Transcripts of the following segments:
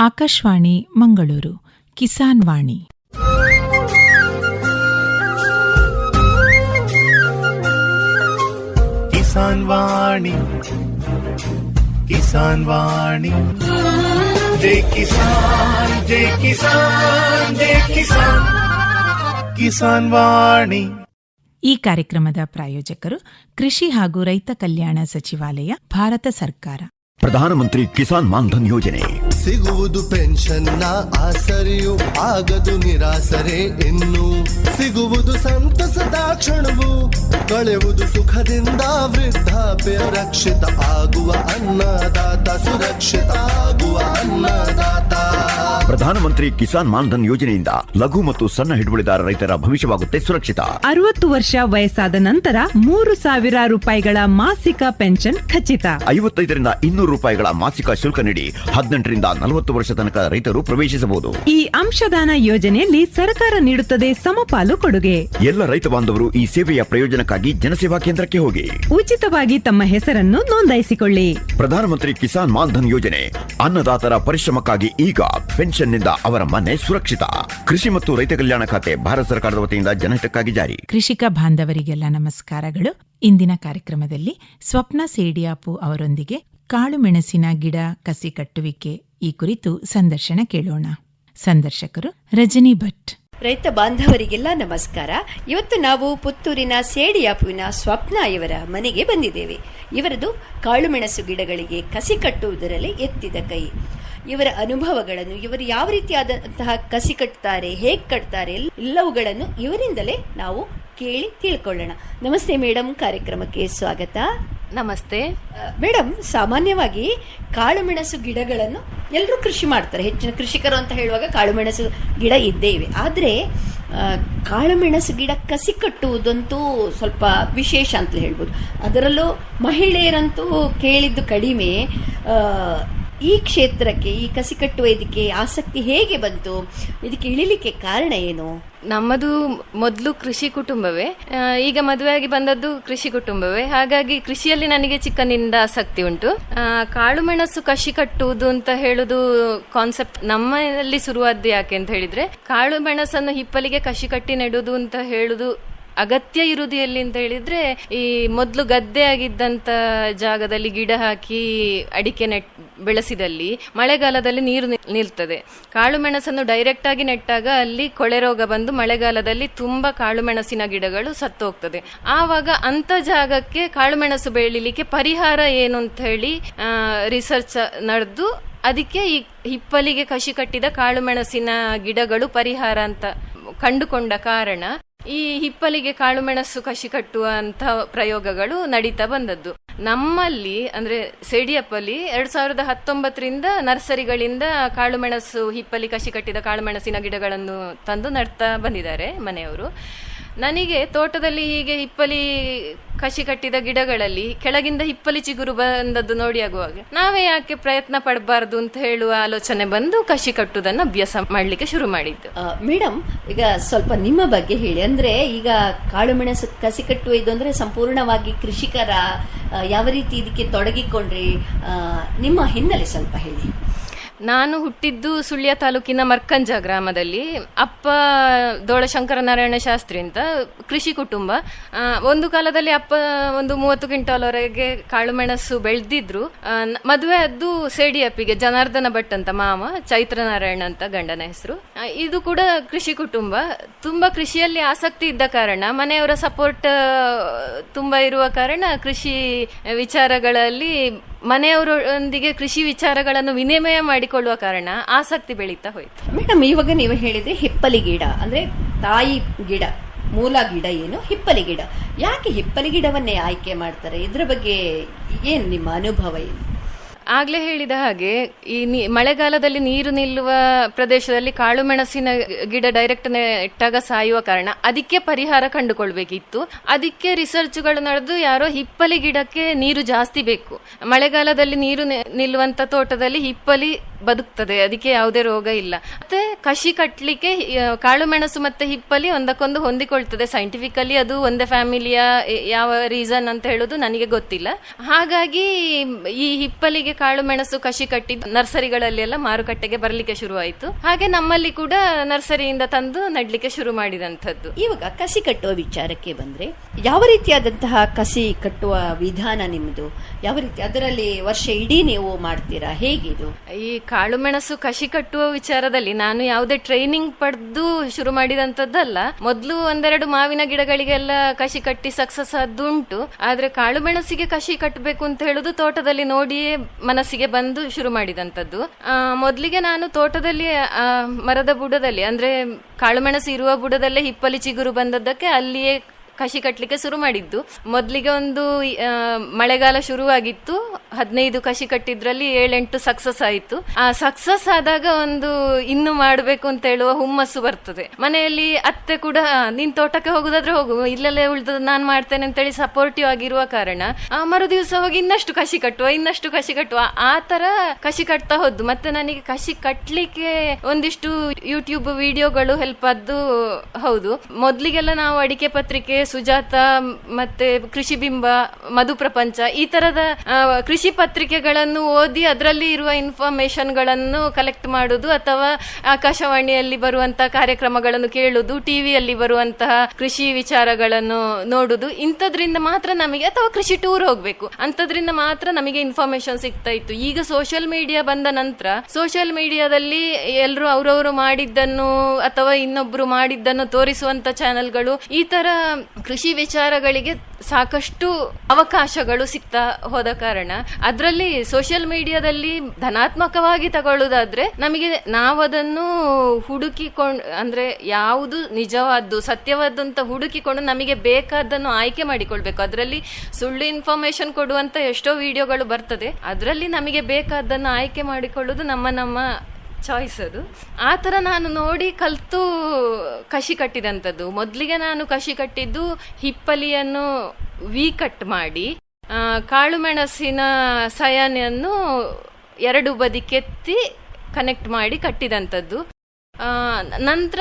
ಆಕಾಶವಾಣಿ ಮಂಗಳೂರು ಕಿಸಾನ್ ವಾಣಿ. ಕಿಸಾನ್ ವಾಣಿ, ಕಿಸಾನ್ ವಾಣಿ, ಜೈ ಕಿಸಾನ್, ಜೈ ಕಿಸಾನ್, ಜೈ ಕಿಸಾನ್, ಕಿಸಾನ್ ವಾಣಿ. ಈ ಕಾರ್ಯಕ್ರಮದ ಪ್ರಾಯೋಜಕರು ಕೃಷಿ ಹಾಗೂ ರೈತ ಕಲ್ಯಾಣ ಸಚಿವಾಲಯ, ಭಾರತ ಸರ್ಕಾರ. ಪ್ರಧಾನಮಂತ್ರಿ ಕಿಸಾನ್ ಮಾನ್ಧನ್ ಯೋಜನೆ ಸಿಗುವುದು ಪೆನ್ಷನ್ನ ಆಸರೆಯು, ಆಗದು ನಿರಾಸರೆ ಇನ್ನು, ಸಿಗುವುದು ಸಂತಸದ ಕ್ಷಣವು, ಕಳೆಯುವುದು ಸುಖದಿಂದ ವೃದ್ಧಾಪ್ಯ ರಕ್ಷಿತ ಆಗುವ ಅನ್ನದಾತ ಸುರಕ್ಷಿತ ಆಗುವ ಅನ್ನದಾತ. ಪ್ರಧಾನಮಂತ್ರಿ ಕಿಸಾನ್ ಮಾನ್ಧನ್ ಯೋಜನೆಯಿಂದ ಲಘು ಮತ್ತು ಸಣ್ಣ ಹಿಡುವಳಿದಾರ ರೈತರ ಭವಿಷ್ಯವಾಗುತ್ತೆ ಸುರಕ್ಷಿತ. 60 ವರ್ಷ ವಯಸ್ಸಾದ ನಂತರ 3,000 ರೂಪಾಯಿಗಳ ಮಾಸಿಕ ಪೆನ್ಷನ್ ಖಚಿತ. 55ರಿಂದ 200 ರೂಪಾಯಿಗಳ ಮಾಸಿಕ ಶುಲ್ಕ ನೀಡಿ 18ರಿಂದ 40 ವರ್ಷ ತನಕ ರೈತರು ಪ್ರವೇಶಿಸಬಹುದು. ಈ ಅಂಶದಾನ ಯೋಜನೆಯಲ್ಲಿ ಸರ್ಕಾರ ನೀಡುತ್ತದೆ ಸಮಪಾಲು ಕೊಡುಗೆ. ಎಲ್ಲ ರೈತ ಬಾಂಧವರು ಈ ಸೇವೆಯ ಪ್ರಯೋಜನಕ್ಕಾಗಿ ಜನಸೇವಾ ಕೇಂದ್ರಕ್ಕೆ ಹೋಗಿ ಉಚಿತವಾಗಿ ತಮ್ಮ ಹೆಸರನ್ನು ನೋಂದಾಯಿಸಿಕೊಳ್ಳಿ. ಪ್ರಧಾನಮಂತ್ರಿ ಕಿಸಾನ್ ಮಾನ್ಧನ್ ಯೋಜನೆ ಅನ್ನದಾತರ ಪರಿಶ್ರಮಕ್ಕಾಗಿ ಈಗ, ಪೆನ್ಷನ್ನಿಂದ ಅವರ ಮನೆ ಸುರಕ್ಷಿತ. ಕೃಷಿ ಮತ್ತು ರೈತ ಕಲ್ಯಾಣ ಖಾತೆ ಭಾರತ ಸರ್ಕಾರದ ವತಿಯಿಂದ ಜನಹಿತಕ್ಕಾಗಿ ಜಾರಿ. ಕೃಷಿಕ ಬಾಂಧವರಿಗೆಲ್ಲ ನಮಸ್ಕಾರಗಳು. ಇಂದಿನ ಕಾರ್ಯಕ್ರಮದಲ್ಲಿ ಸ್ವಪ್ನ ಸೇಡಿಯಾಪು ಅವರೊಂದಿಗೆ ಕಾಳು ಮೆಣಸಿನ ಗಿಡ ಕಸಿ ಕಟ್ಟುವಿಕೆ ಈ ಕುರಿತು ಸಂದರ್ಶನ ಕೇಳೋಣ. ಸಂದರ್ಶಕರು ರಜನಿ ಭಟ್. ರೈತ ಬಾಂಧವರಿಗೆಲ್ಲ ನಮಸ್ಕಾರ. ಇವತ್ತು ನಾವು ಪುತ್ತೂರಿನ ಸೇಡಿಯಾಪುವಿನ ಸ್ವಪ್ನ ಇವರ ಮನೆಗೆ ಬಂದಿದ್ದೇವೆ. ಇವರದು ಕಾಳುಮೆಣಸು ಗಿಡಗಳಿಗೆ ಕಸಿ ಕಟ್ಟುವುದರಲ್ಲಿ ಎತ್ತಿದ ಕೈ. ಇವರ ಅನುಭವಗಳನ್ನು, ಇವರು ಯಾವ ರೀತಿಯಾದಂತಹ ಕಸಿ ಕಟ್ತಾರೆ, ಹೇಗೆ ಕಟ್ತಾರೆ, ಎಲ್ಲವುಗಳನ್ನು ಇವರಿಂದಲೇ ನಾವು ಕೇಳಿ ತಿಳ್ಕೊಳ್ಳೋಣ. ನಮಸ್ತೆ ಮೇಡಮ್, ಕಾರ್ಯಕ್ರಮಕ್ಕೆ ಸ್ವಾಗತ. ನಮಸ್ತೆ ಮೇಡಮ್, ಸಾಮಾನ್ಯವಾಗಿ ಕಾಳುಮೆಣಸು ಗಿಡಗಳನ್ನು ಎಲ್ಲರೂ ಕೃಷಿ ಮಾಡ್ತಾರೆ. ಹೆಚ್ಚಿನ ಕೃಷಿಕರು ಅಂತ ಹೇಳುವಾಗ ಕಾಳುಮೆಣಸು ಗಿಡ ಇದ್ದೇ ಇವೆ. ಆದರೆ ಕಾಳುಮೆಣಸು ಗಿಡ ಕಸಿ ಕಟ್ಟುವುದಂತೂ ಸ್ವಲ್ಪ ವಿಶೇಷ ಅಂತ ಹೇಳ್ಬೋದು. ಅದರಲ್ಲೂ ಮಹಿಳೆಯರಂತೂ ಕೇಳಿದ್ದು ಕಡಿಮೆ. ಈ ಕ್ಷೇತ್ರಕ್ಕೆ, ಈ ಕಸಿ ಕಟ್ಟುವ ಇದಕ್ಕೆ ಆಸಕ್ತಿ ಹೇಗೆ ಬಂತು? ಇದಕ್ಕೆ ಇಳಿಲಿಕ್ಕೆ ಕಾರಣ ಏನು? ನಮ್ಮದು ಮೊದಲು ಕೃಷಿ ಕುಟುಂಬವೇ, ಈಗ ಮದುವೆಯಾಗಿ ಬಂದದ್ದು ಕೃಷಿ ಕುಟುಂಬವೇ. ಹಾಗಾಗಿ ಕೃಷಿಯಲ್ಲಿ ನನಗೆ ಚಿಕ್ಕನಿಂದ ಆಸಕ್ತಿ ಉಂಟು. ಕಾಳುಮೆಣಸು ಕಸಿ ಕಟ್ಟುವುದು ಅಂತ ಹೇಳುದು ಕಾನ್ಸೆಪ್ಟ್ ನಮ್ಮಲ್ಲಿ ಶುರುವಾದ್ದು ಯಾಕೆ ಅಂತ ಹೇಳಿದ್ರೆ, ಕಾಳು ಮೆಣಸನ್ನು ಹಿಪ್ಪಲಿಗೆ ಕಸಿ ಕಟ್ಟಿ ನೆಡುವುದು ಅಂತ ಹೇಳುದು ಅಗತ್ಯ ಇರುವುದು ಎಲ್ಲಿ ಅಂತ ಹೇಳಿದ್ರೆ, ಈ ಮೊದಲು ಗದ್ದೆ ಆಗಿದ್ದಂತ ಜಾಗದಲ್ಲಿ ಗಿಡ ಹಾಕಿ ಅಡಿಕೆ ಬೆಳೆಸಿದಲ್ಲಿ ಮಳೆಗಾಲದಲ್ಲಿ ನೀರು ನಿಲ್ತದೆ. ಕಾಳು ಮೆಣಸನ್ನು ಡೈರೆಕ್ಟ್ ಆಗಿ ನೆಟ್ಟಾಗ ಅಲ್ಲಿ ಕೊಳೆ ರೋಗ ಬಂದು ಮಳೆಗಾಲದಲ್ಲಿ ತುಂಬಾ ಕಾಳು ಮೆಣಸಿನ ಗಿಡಗಳು ಸತ್ತು ಹೋಗ್ತದೆ. ಆವಾಗ ಅಂತ ಜಾಗಕ್ಕೆ ಕಾಳು ಮೆಣಸು ಬೆಳಿಲಿಕ್ಕೆ ಪರಿಹಾರ ಏನು ಅಂತ ಹೇಳಿ ರಿಸರ್ಚ್ ನಡೆದು ಅದಕ್ಕೆ ಈ ಹಿಪ್ಪಲಿಗೆ ಕಸಿ ಕಟ್ಟಿದ ಕಾಳು ಮೆಣಸಿನ ಗಿಡಗಳು ಪರಿಹಾರ ಅಂತ ಕಂಡುಕೊಂಡ ಕಾರಣ ಈ ಹಿಪ್ಪಲಿಗೆ ಕಾಳುಮೆಣಸು ಕಸಿ ಕಟ್ಟುವಂತ ಪ್ರಯೋಗಗಳು ನಡೀತಾ ಬಂದದ್ದು. ನಮ್ಮಲ್ಲಿ ಅಂದ್ರೆ ಸೇಡಿಯಪ್ಪಲ್ಲಿ 2019ರಿಂದ ನರ್ಸರಿಗಳಿಂದ ಕಾಳುಮೆಣಸು ಹಿಪ್ಪಲಿ ಕಸಿ ಕಟ್ಟಿದ ಕಾಳುಮೆಣಸಿನ ಗಿಡಗಳನ್ನು ತಂದು ನಡ್ತಾ ಬಂದಿದ್ದಾರೆ ಮನೆಯವರು. ನನಗೆ ತೋಟದಲ್ಲಿ ಹೀಗೆ ಹಿಪ್ಪಲಿ ಕಸಿ ಕಟ್ಟಿದ ಗಿಡಗಳಲ್ಲಿ ಕೆಳಗಿಂದ ಹಿಪ್ಪಲಿ ಚಿಗುರು ಬಂದದ್ದು ನೋಡಿ ಆಗುವಾಗ ನಾವೇ ಯಾಕೆ ಪ್ರಯತ್ನ ಪಡಬಾರದು ಅಂತ ಹೇಳುವ ಆಲೋಚನೆ ಬಂದು ಕಸಿ ಕಟ್ಟುವುದನ್ನು ಅಭ್ಯಾಸ ಮಾಡ್ಲಿಕ್ಕೆ ಶುರು ಮಾಡಿದ್ದು. ಮೇಡಮ್, ಈಗ ಸ್ವಲ್ಪ ನಿಮ್ಮ ಬಗ್ಗೆ ಹೇಳಿ. ಅಂದ್ರೆ ಈಗ ಕಾಳುಮೆಣಸು ಕಸಿ ಕಟ್ಟುವ ಇದು ಅಂದ್ರೆ ಸಂಪೂರ್ಣವಾಗಿ ಕೃಷಿಕರ, ಯಾವ ರೀತಿ ಇದಕ್ಕೆ ತೊಡಗಿಕೊಂಡ್ರಿ, ನಿಮ್ಮ ಹಿನ್ನೆಲೆ ಸ್ವಲ್ಪ ಹೇಳಿ. ನಾನು ಹುಟ್ಟಿದ್ದು ಸುಳ್ಯ ತಾಲೂಕಿನ ಮರ್ಕಂಜ ಗ್ರಾಮದಲ್ಲಿ. ಅಪ್ಪ ದೋಳ ಶಂಕರನಾರಾಯಣ ಶಾಸ್ತ್ರಿ ಅಂತ ಕೃಷಿ ಕುಟುಂಬ. ಒಂದು ಕಾಲದಲ್ಲಿ ಅಪ್ಪ ಒಂದು 30 ಕ್ವಿಂಟಾಲ್ವರೆಗೆ ಕಾಳುಮೆಣಸು ಬೆಳೆದಿದ್ರು. ಮದುವೆ ಆದ್ದು ಸೇಡಿಯಪ್ಪಿಗೆ ಜನಾರ್ದನ ಭಟ್ ಅಂತ ಮಾವ, ಚೈತ್ರನಾರಾಯಣ ಅಂತ ಗಂಡನ ಹೆಸರು. ಇದು ಕೂಡ ಕೃಷಿ ಕುಟುಂಬ. ತುಂಬಾ ಕೃಷಿಯಲ್ಲಿ ಆಸಕ್ತಿ ಇದ್ದ ಕಾರಣ, ಮನೆಯವರ ಸಪೋರ್ಟ್ ತುಂಬಾ ಇರುವ ಕಾರಣ ಕೃಷಿ ವಿಚಾರಗಳಲ್ಲಿ ಮನೆಯವರೊಂದಿಗೆ ಕೃಷಿ ವಿಚಾರಗಳನ್ನು ವಿನಿಮಯ ಮಾಡಿಕೊಳ್ಳುವ ಕಾರಣ ಆಸಕ್ತಿ ಬೆಳೀತಾ ಹೋಯ್ತು. ಮೇಡಮ್, ಇವಾಗ ನೀವು ಹೇಳಿದ್ರೆ ಹಿಪ್ಪಲಿ ಗಿಡ ಅಂದ್ರೆ ತಾಯಿ ಗಿಡ, ಮೂಲ ಗಿಡ ಏನು ಹಿಪ್ಪಲಿ ಗಿಡ. ಯಾಕೆ ಹಿಪ್ಪಲಿ ಗಿಡವನ್ನೇ ಆಯ್ಕೆ ಮಾಡ್ತಾರೆ? ಇದ್ರ ಬಗ್ಗೆ ಏನು ನಿಮ್ಮ ಅನುಭವ ಏನು? ಆಗ್ಲೇ ಹೇಳಿದ ಹಾಗೆ ಈ ಮಳೆಗಾಲದಲ್ಲಿ ನೀರು ನಿಲ್ಲುವ ಪ್ರದೇಶದಲ್ಲಿ ಕಾಳು ಮೆಣಸಿನ ಗಿಡ ಡೈರೆಕ್ಟ್ ನೆಟ್ಟಾಗ ಸಾಯುವ ಕಾರಣ ಅದಕ್ಕೆ ಪರಿಹಾರ ಕಂಡುಕೊಳ್ಬೇಕಿತ್ತು. ಅದಕ್ಕೆ ರಿಸರ್ಚ್ಗಳು ನಡೆದು ಯಾರೋ ಹಿಪ್ಪಲಿ ಗಿಡಕ್ಕೆ ನೀರು ಜಾಸ್ತಿ ಬೇಕು, ಮಳೆಗಾಲದಲ್ಲಿ ನೀರು ನಿಲ್ಲುವಂತ ತೋಟದಲ್ಲಿ ಹಿಪ್ಪಲಿ ಬದುಕ್ತದೆ, ಅದಕ್ಕೆ ಯಾವುದೇ ರೋಗ ಇಲ್ಲ. ಮತ್ತೆ ಕಸಿ ಕಟ್ಟಲಿಕ್ಕೆ ಕಾಳು ಮೆಣಸು ಮತ್ತೆ ಹಿಪ್ಪಲಿ ಒಂದಕ್ಕೊಂದು ಹೊಂದಿಕೊಳ್ತದೆ. ಸೈಂಟಿಫಿಕಲಿ ಅದು ಒಂದೇ ಫ್ಯಾಮಿಲಿಯ ಯಾವ ರೀಸನ್ ಅಂತ ಹೇಳೋದು ನನಗೆ ಗೊತ್ತಿಲ್ಲ. ಹಾಗಾಗಿ ಈ ಹಿಪ್ಪಲಿಗೆ ಕಾಳು ಮೆಣಸು ಕಸಿ ಕಟ್ಟಿದ್ದು ನರ್ಸರಿಗಳಲ್ಲಿ ಎಲ್ಲ ಮಾರುಕಟ್ಟೆಗೆ ಬರಲಿಕ್ಕೆ ಶುರುವಾಯಿತು. ಹಾಗೆ ನಮ್ಮಲ್ಲಿ ಕೂಡ ನರ್ಸರಿಯಿಂದ ತಂದು ನೆಡ್ಲಿಕ್ಕೆ ಶುರು ಮಾಡಿದಂಥದ್ದು. ಇವಾಗ ಕಸಿ ಕಟ್ಟುವ ವಿಚಾರಕ್ಕೆ ಬಂದ್ರೆ, ಯಾವ ರೀತಿಯಾದಂತಹ ಕಸಿ ಕಟ್ಟುವ ವಿಧಾನ ನಿಮ್ದು? ಯಾವ ರೀತಿ ಅದರಲ್ಲಿ ವರ್ಷ ಇಡೀ ನೀವು ಮಾಡ್ತೀರಾ? ಹೇಗಿದು? ಈ ಕಾಳು ಮೆಣಸು ಕಸಿ ಕಟ್ಟುವ ವಿಚಾರದಲ್ಲಿ ನಾನು ಯಾವುದೇ ಟ್ರೈನಿಂಗ್ ಪಡೆದು ಶುರು ಮಾಡಿದಂಥದ್ದಲ್ಲ. ಮೊದಲು ಒಂದೆರಡು ಮಾವಿನ ಗಿಡಗಳಿಗೆಲ್ಲ ಕಸಿ ಕಟ್ಟಿ ಸಕ್ಸಸ್ ಆದುಂಟು. ಆದ್ರೆ ಕಾಳು ಮೆಣಸಿಗೆ ಕಸಿ ಕಟ್ಟಬೇಕು ಅಂತ ಹೇಳುದು ತೋಟದಲ್ಲಿ ನೋಡಿಯೇ ಮನಸ್ಸಿಗೆ ಬಂದು ಶುರು ಮಾಡಿದಂಥದ್ದು. ಮೊದಲಿಗೆ ನಾನು ತೋಟದಲ್ಲಿ ಮರದ ಬುಡದಲ್ಲಿ, ಅಂದ್ರೆ ಕಾಳು ಮೆಣಸು ಇರುವ ಬುಡದಲ್ಲೇ ಹಿಪ್ಪಲಿ ಚಿಗುರು ಬಂದದ್ದಕ್ಕೆ ಅಲ್ಲಿಯೇ ಕಸಿ ಕಟ್ಟಲಿಕ್ಕೆ ಶುರು ಮಾಡಿದ್ದು. ಮೊದಲಿಗೆ ಒಂದು ಮಳೆಗಾಲ ಶುರುವಾಗಿತ್ತು, 15 ಕಸಿ ಕಟ್ಟಿದ್ರಲ್ಲಿ 7-8 ಸಕ್ಸಸ್ ಆಯಿತು. ಆ ಸಕ್ಸಸ್ ಆದಾಗ ಒಂದು ಇನ್ನು ಮಾಡಬೇಕು ಅಂತ ಹೇಳುವ ಹುಮ್ಮಸ್ಸು ಬರ್ತದೆ. ಮನೆಯಲ್ಲಿ ಅತ್ತೆ ಕೂಡ ನಿನ್ ತೋಟಕ್ಕೆ ಹೋಗುದಾದ್ರೆ ಹೋಗು, ಇಲ್ಲೆಲ್ಲೇ ಉಳಿದ ನಾನು ಮಾಡ್ತೇನೆ ಅಂತೇಳಿ ಸಪೋರ್ಟಿವ್ ಆಗಿರುವ ಕಾರಣ ಮರು ದಿವಸ ಹೋಗಿ ಇನ್ನಷ್ಟು ಕಸಿ ಕಟ್ಟುವ ಆ ತರ ಕಸಿ ಕಟ್ತಾ ಹೋದ್ದು. ಮತ್ತೆ ನನಗೆ ಕಸಿ ಕಟ್ಲಿಕ್ಕೆ ಒಂದಿಷ್ಟು ಯೂಟ್ಯೂಬ್ ವಿಡಿಯೋಗಳು ಹೆಲ್ಪ್ ಆದ್ದು ಹೌದು. ಮೊದ್ಲಿಗೆಲ್ಲ ನಾವು ಅಡಿಕೆ ಪತ್ರಿಕೆ, ಸುಜಾತ, ಮತ್ತೆ ಕೃಷಿ ಬಿಂಬ, ಮಧು ಪ್ರಪಂಚ, ಈ ತರದ ಕೃಷಿ ಪತ್ರಿಕೆಗಳನ್ನು ಓದಿ ಅದರಲ್ಲಿ ಇರುವ ಇನ್ಫಾರ್ಮೇಶನ್ ಗಳನ್ನು ಕಲೆಕ್ಟ್ ಮಾಡುದು, ಅಥವಾ ಆಕಾಶವಾಣಿಯಲ್ಲಿ ಬರುವಂತಹ ಕಾರ್ಯಕ್ರಮಗಳನ್ನು ಕೇಳುದು, ಟಿವಿಯಲ್ಲಿ ಬರುವಂತಹ ಕೃಷಿ ವಿಚಾರಗಳನ್ನು ನೋಡುದು. ಇಂಥದ್ರಿಂದ ಮಾತ್ರ ನಮಗೆ, ಅಥವಾ ಕೃಷಿ ಟೂರ್ ಹೋಗ್ಬೇಕು ಅಂತದ್ರಿಂದ ಮಾತ್ರ ನಮಗೆ ಇನ್ಫಾರ್ಮೇಶನ್ ಸಿಗ್ತಾ ಇತ್ತು. ಈಗ ಸೋಷಿಯಲ್ ಮೀಡಿಯಾ ಬಂದ ನಂತರ ಸೋಷಿಯಲ್ ಮೀಡಿಯಾದಲ್ಲಿ ಎಲ್ಲರೂ ಅವರವರು ಮಾಡಿದ್ದನ್ನು ಅಥವಾ ಇನ್ನೊಬ್ರು ಮಾಡಿದ್ದನ್ನು ತೋರಿಸುವಂತ ಚಾನೆಲ್ಗಳು, ಈ ತರ ಕೃಷಿ ವಿಚಾರಗಳಿಗೆ ಸಾಕಷ್ಟು ಅವಕಾಶಗಳು ಸಿಗ್ತಾ ಹೋದ ಕಾರಣ ಅದರಲ್ಲಿ ಸೋಷಿಯಲ್ ಮೀಡಿಯಾದಲ್ಲಿ ಧನಾತ್ಮಕವಾಗಿ ತಗೊಳ್ಳುವುದಾದ್ರೆ ನಮಗೆ ನಾವದನ್ನು ಹುಡುಕಿಕೊಂಡು, ಅಂದ್ರೆ ಯಾವುದು ನಿಜವಾದ್ದು ಸತ್ಯವಾದ್ದು ಅಂತ ಹುಡುಕಿಕೊಂಡು ನಮಗೆ ಬೇಕಾದನ್ನು ಆಯ್ಕೆ ಮಾಡಿಕೊಳ್ಬೇಕು. ಅದರಲ್ಲಿ ಸುಳ್ಳು ಇನ್ಫಾರ್ಮೇಶನ್ ಕೊಡುವಂತ ಎಷ್ಟೋ ವಿಡಿಯೋಗಳು ಬರ್ತದೆ, ಅದರಲ್ಲಿ ನಮಗೆ ಬೇಕಾದನ್ನು ಆಯ್ಕೆ ಮಾಡಿಕೊಳ್ಳುವುದು ನಮ್ಮ ಚಾಯ್ಸ್. ಅದು ಆ ಥರ ನಾನು ನೋಡಿ ಕಲಿತು ಕಸಿ ಕಟ್ಟಿದಂಥದ್ದು. ಮೊದಲಿಗೆ ನಾನು ಕಸಿ ಕಟ್ಟಿದ್ದು ಹಿಪ್ಪಲಿಯನ್ನು ವಿ ಕಟ್ ಮಾಡಿ ಕಾಳು ಮೆಣಸಿನ ಸಯಾನೆಯನ್ನು 2 ಬದಿ ಕೆತ್ತಿ ಕನೆಕ್ಟ್ ಮಾಡಿ ಕಟ್ಟಿದಂಥದ್ದು. ನಂತರ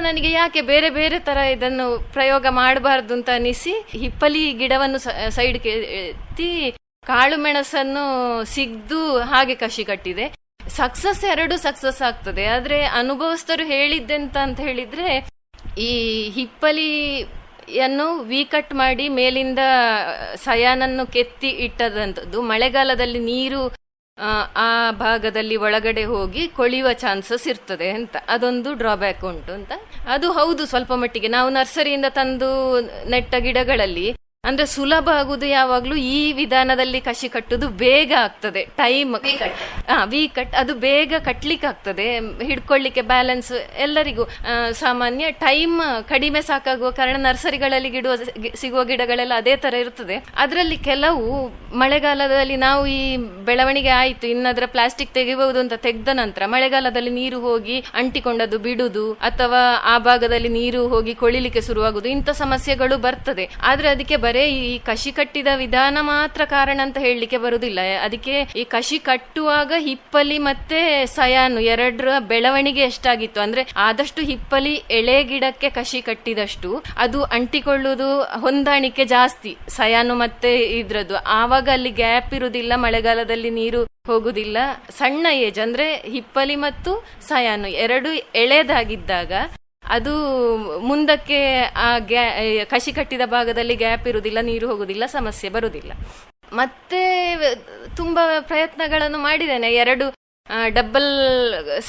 ನನಗೆ ಯಾಕೆ ಬೇರೆ ಬೇರೆ ತರ ಇದನ್ನು ಪ್ರಯೋಗ ಮಾಡಬಾರ್ದು ಅಂತ ಅನಿಸಿ ಹಿಪ್ಪಲಿ ಗಿಡವನ್ನು ಸೈಡ್ಗೆ ಎತ್ತಿ ಕಾಳು ಮೆಣಸನ್ನು ಸಿಗ್ದು ಹಾಗೆ ಕಸಿ ಕಟ್ಟಿದೆ. ಸಕ್ಸಸ್ 2 ಸಕ್ಸಸ್ ಆಗ್ತದೆ. ಆದ್ರೆ ಅನುಭವಸ್ಥರು ಹೇಳಿದ್ದೆಂತ ಅಂತ ಹೇಳಿದ್ರೆ, ಈ ಹಿಪ್ಪಲಿಯನ್ನು ವಿ ಕಟ್ ಮಾಡಿ ಮೇಲಿಂದ ಸಯಾನನ್ನು ಕೆತ್ತಿ ಇಟ್ಟದಂಥದ್ದು ಮಳೆಗಾಲದಲ್ಲಿ ನೀರು ಆ ಭಾಗದಲ್ಲಿ ಒಳಗಡೆ ಹೋಗಿ ಕೊಳೆಯುವ ಚಾನ್ಸಸ್ ಇರ್ತದೆ ಅಂತ, ಅದೊಂದು ಡ್ರಾಬ್ಯಾಕ್ ಉಂಟು ಅಂತ. ಅದು ಹೌದು, ಸ್ವಲ್ಪ ಮಟ್ಟಿಗೆ ನಾವು ನರ್ಸರಿಯಿಂದ ತಂದು ನೆಟ್ಟ ಗಿಡಗಳಲ್ಲಿ ಅಂದ್ರೆ ಸುಲಭ ಆಗುದು ಯಾವಾಗ್ಲೂ ಈ ವಿಧಾನದಲ್ಲಿ ಕಸಿ ಕಟ್ಟುದು ಬೇಗ ಆಗ್ತದೆ. ಟೈಮ್ ವಿ ಕಟ್ ಅದು ಬೇಗ ಕಟ್ಲಿಕ್ಕೆ ಆಗ್ತದೆ, ಹಿಡ್ಕೊಳ್ಳಿಕ್ಕೆ ಬ್ಯಾಲೆನ್ಸ್ ಎಲ್ಲರಿಗೂ ಸಾಮಾನ್ಯ. ಟೈಮ್ ಕಡಿಮೆ ಸಾಕಾಗುವ ಕಾರಣ ನರ್ಸರಿಗಳಲ್ಲಿ ಸಿಗುವ ಗಿಡಗಳೆಲ್ಲ ಅದೇ ತರ ಇರ್ತದೆ. ಅದರಲ್ಲಿ ಕೆಲವು ಮಳೆಗಾಲದಲ್ಲಿ ನಾವು ಈ ಬೆಳವಣಿಗೆ ಆಯ್ತು, ಇನ್ನದರ ಪ್ಲಾಸ್ಟಿಕ್ ತೆಗಿಬಹುದು ಅಂತ ತೆಗೆದ ನಂತರ ಮಳೆಗಾಲದಲ್ಲಿ ನೀರು ಹೋಗಿ ಅಂಟಿಕೊಂಡದ್ದು ಬಿಡುದು, ಅಥವಾ ಆ ಭಾಗದಲ್ಲಿ ನೀರು ಹೋಗಿ ಕೊಳಿಲಿಕ್ಕೆ ಶುರುವಾಗುದು, ಇಂಥ ಸಮಸ್ಯೆಗಳು ಬರ್ತದೆ. ಆದ್ರೆ ಅದಕ್ಕೆ ಈ ಕಸಿ ಕಟ್ಟಿದ ವಿಧಾನ ಮಾತ್ರ ಕಾರಣ ಅಂತ ಹೇಳಲಿಕ್ಕೆ ಬರುದಿಲ್ಲ. ಅದಕ್ಕೆ ಈ ಕಸಿ ಕಟ್ಟುವಾಗ ಹಿಪ್ಪಲಿ ಮತ್ತೆ ಸಯಾನು 2ರ ಬೆಳವಣಿಗೆ ಎಷ್ಟಾಗಿತ್ತು, ಅಂದ್ರೆ ಆದಷ್ಟು ಹಿಪ್ಪಲಿ ಎಳೆ ಗಿಡಕ್ಕೆ ಕಸಿ ಕಟ್ಟಿದಷ್ಟು ಅದು ಅಂಟಿಕೊಳ್ಳುವುದು ಹೊಂದಾಣಿಕೆ ಜಾಸ್ತಿ ಸಯಾನು ಮತ್ತೆ ಇದ್ರದ್ದು. ಆವಾಗ ಅಲ್ಲಿ ಗ್ಯಾಪ್ ಇರುವುದಿಲ್ಲ, ಮಳೆಗಾಲದಲ್ಲಿ ನೀರು ಹೋಗುದಿಲ್ಲ. ಸಣ್ಣ ಏಜ್ ಅಂದ್ರೆ ಹಿಪ್ಪಲಿ ಮತ್ತು ಸಯಾನು 2 ಎಳೆದಾಗಿದ್ದಾಗ ಅದು ಮುಂದಕ್ಕೆ ಆ ಕಸಿ ಕಟ್ಟಿದ ಭಾಗದಲ್ಲಿ ಗ್ಯಾಪ್ ಇರುವುದಿಲ್ಲ, ನೀರು ಹೋಗುದಿಲ್ಲ, ಸಮಸ್ಯೆ ಬರುವುದಿಲ್ಲ. ಮತ್ತೆ ತುಂಬಾ ಪ್ರಯತ್ನಗಳನ್ನು ಮಾಡಿದ್ದೇನೆ. 2 ಡಬಲ್